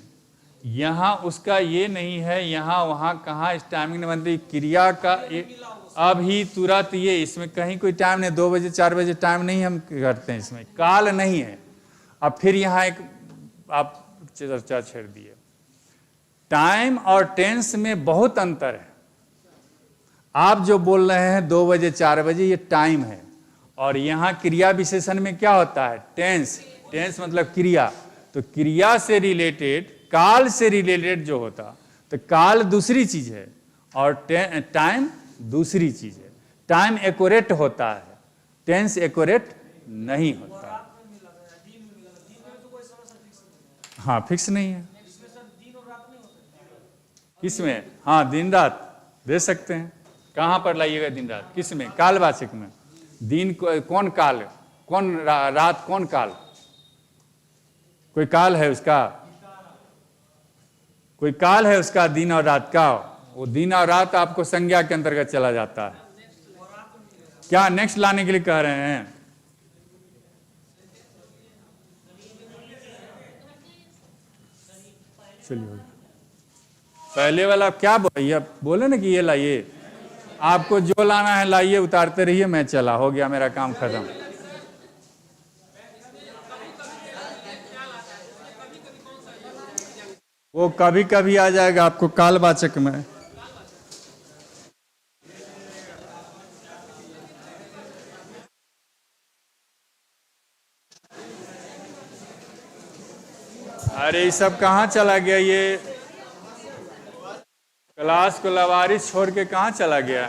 यहाँ उसका ये नहीं है, यहाँ वहाँ कहाँ इस टाइमिंग नहीं बनती क्रिया का। अभी तुरंत ये, इसमें कहीं कोई टाइम नहीं, 2 बजे 4 बजे टाइम नहीं हम करते हैं, इसमें काल नहीं है। अब फिर यहाँ एक आप चर्चा छेड़ दिए, टाइम और टेंस में बहुत अंतर है। आप जो बोल रहे हैं 2 बजे 4 बजे, ये टाइम है, और यहाँ क्रिया विशेषण में क्या होता है? टेंस। टेंस मतलब क्रिया, तो क्रिया से रिलेटेड, काल से रिलेटेड जो होता, तो काल दूसरी चीज है और टाइम दूसरी चीज है। टाइम एक्यूरेट होता है, टेंस एक्यूरेट नहीं होता। हाँ, फिक्स नहीं है। किसमें? हाँ, दिन रात दे सकते हैं। कहाँ पर लाइएगा दिन रात? किसमें? कालवाचक में। दिन कौन काल, कौन रात, कौन काल? कोई काल है उसका? कोई काल है उसका दिन और रात का? वो दिन और रात आपको संज्ञा के अंतर्गत चला जाता है। क्या नेक्स्ट लाने के लिए कह रहे हैं? चलिए, पहले वाला क्या बोले ना कि ये लाइए, आपको जो लाना है लाइए, उतारते रहिए, मैं चला, हो गया मेरा काम खत्म। वो कभी कभी आ जाएगा आपको कालवाचक में। अरे ये सब कहाँ चला गया? ये क्लास को लवारिस छोड़ के कहाँ चला गया?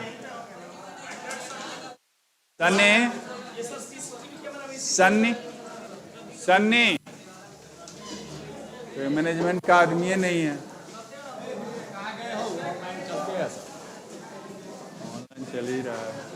सन्नी सन्नी सन्नी, कोई मैनेजमेंट का आदमी नहीं है। ऑनलाइन चल ही रहा है।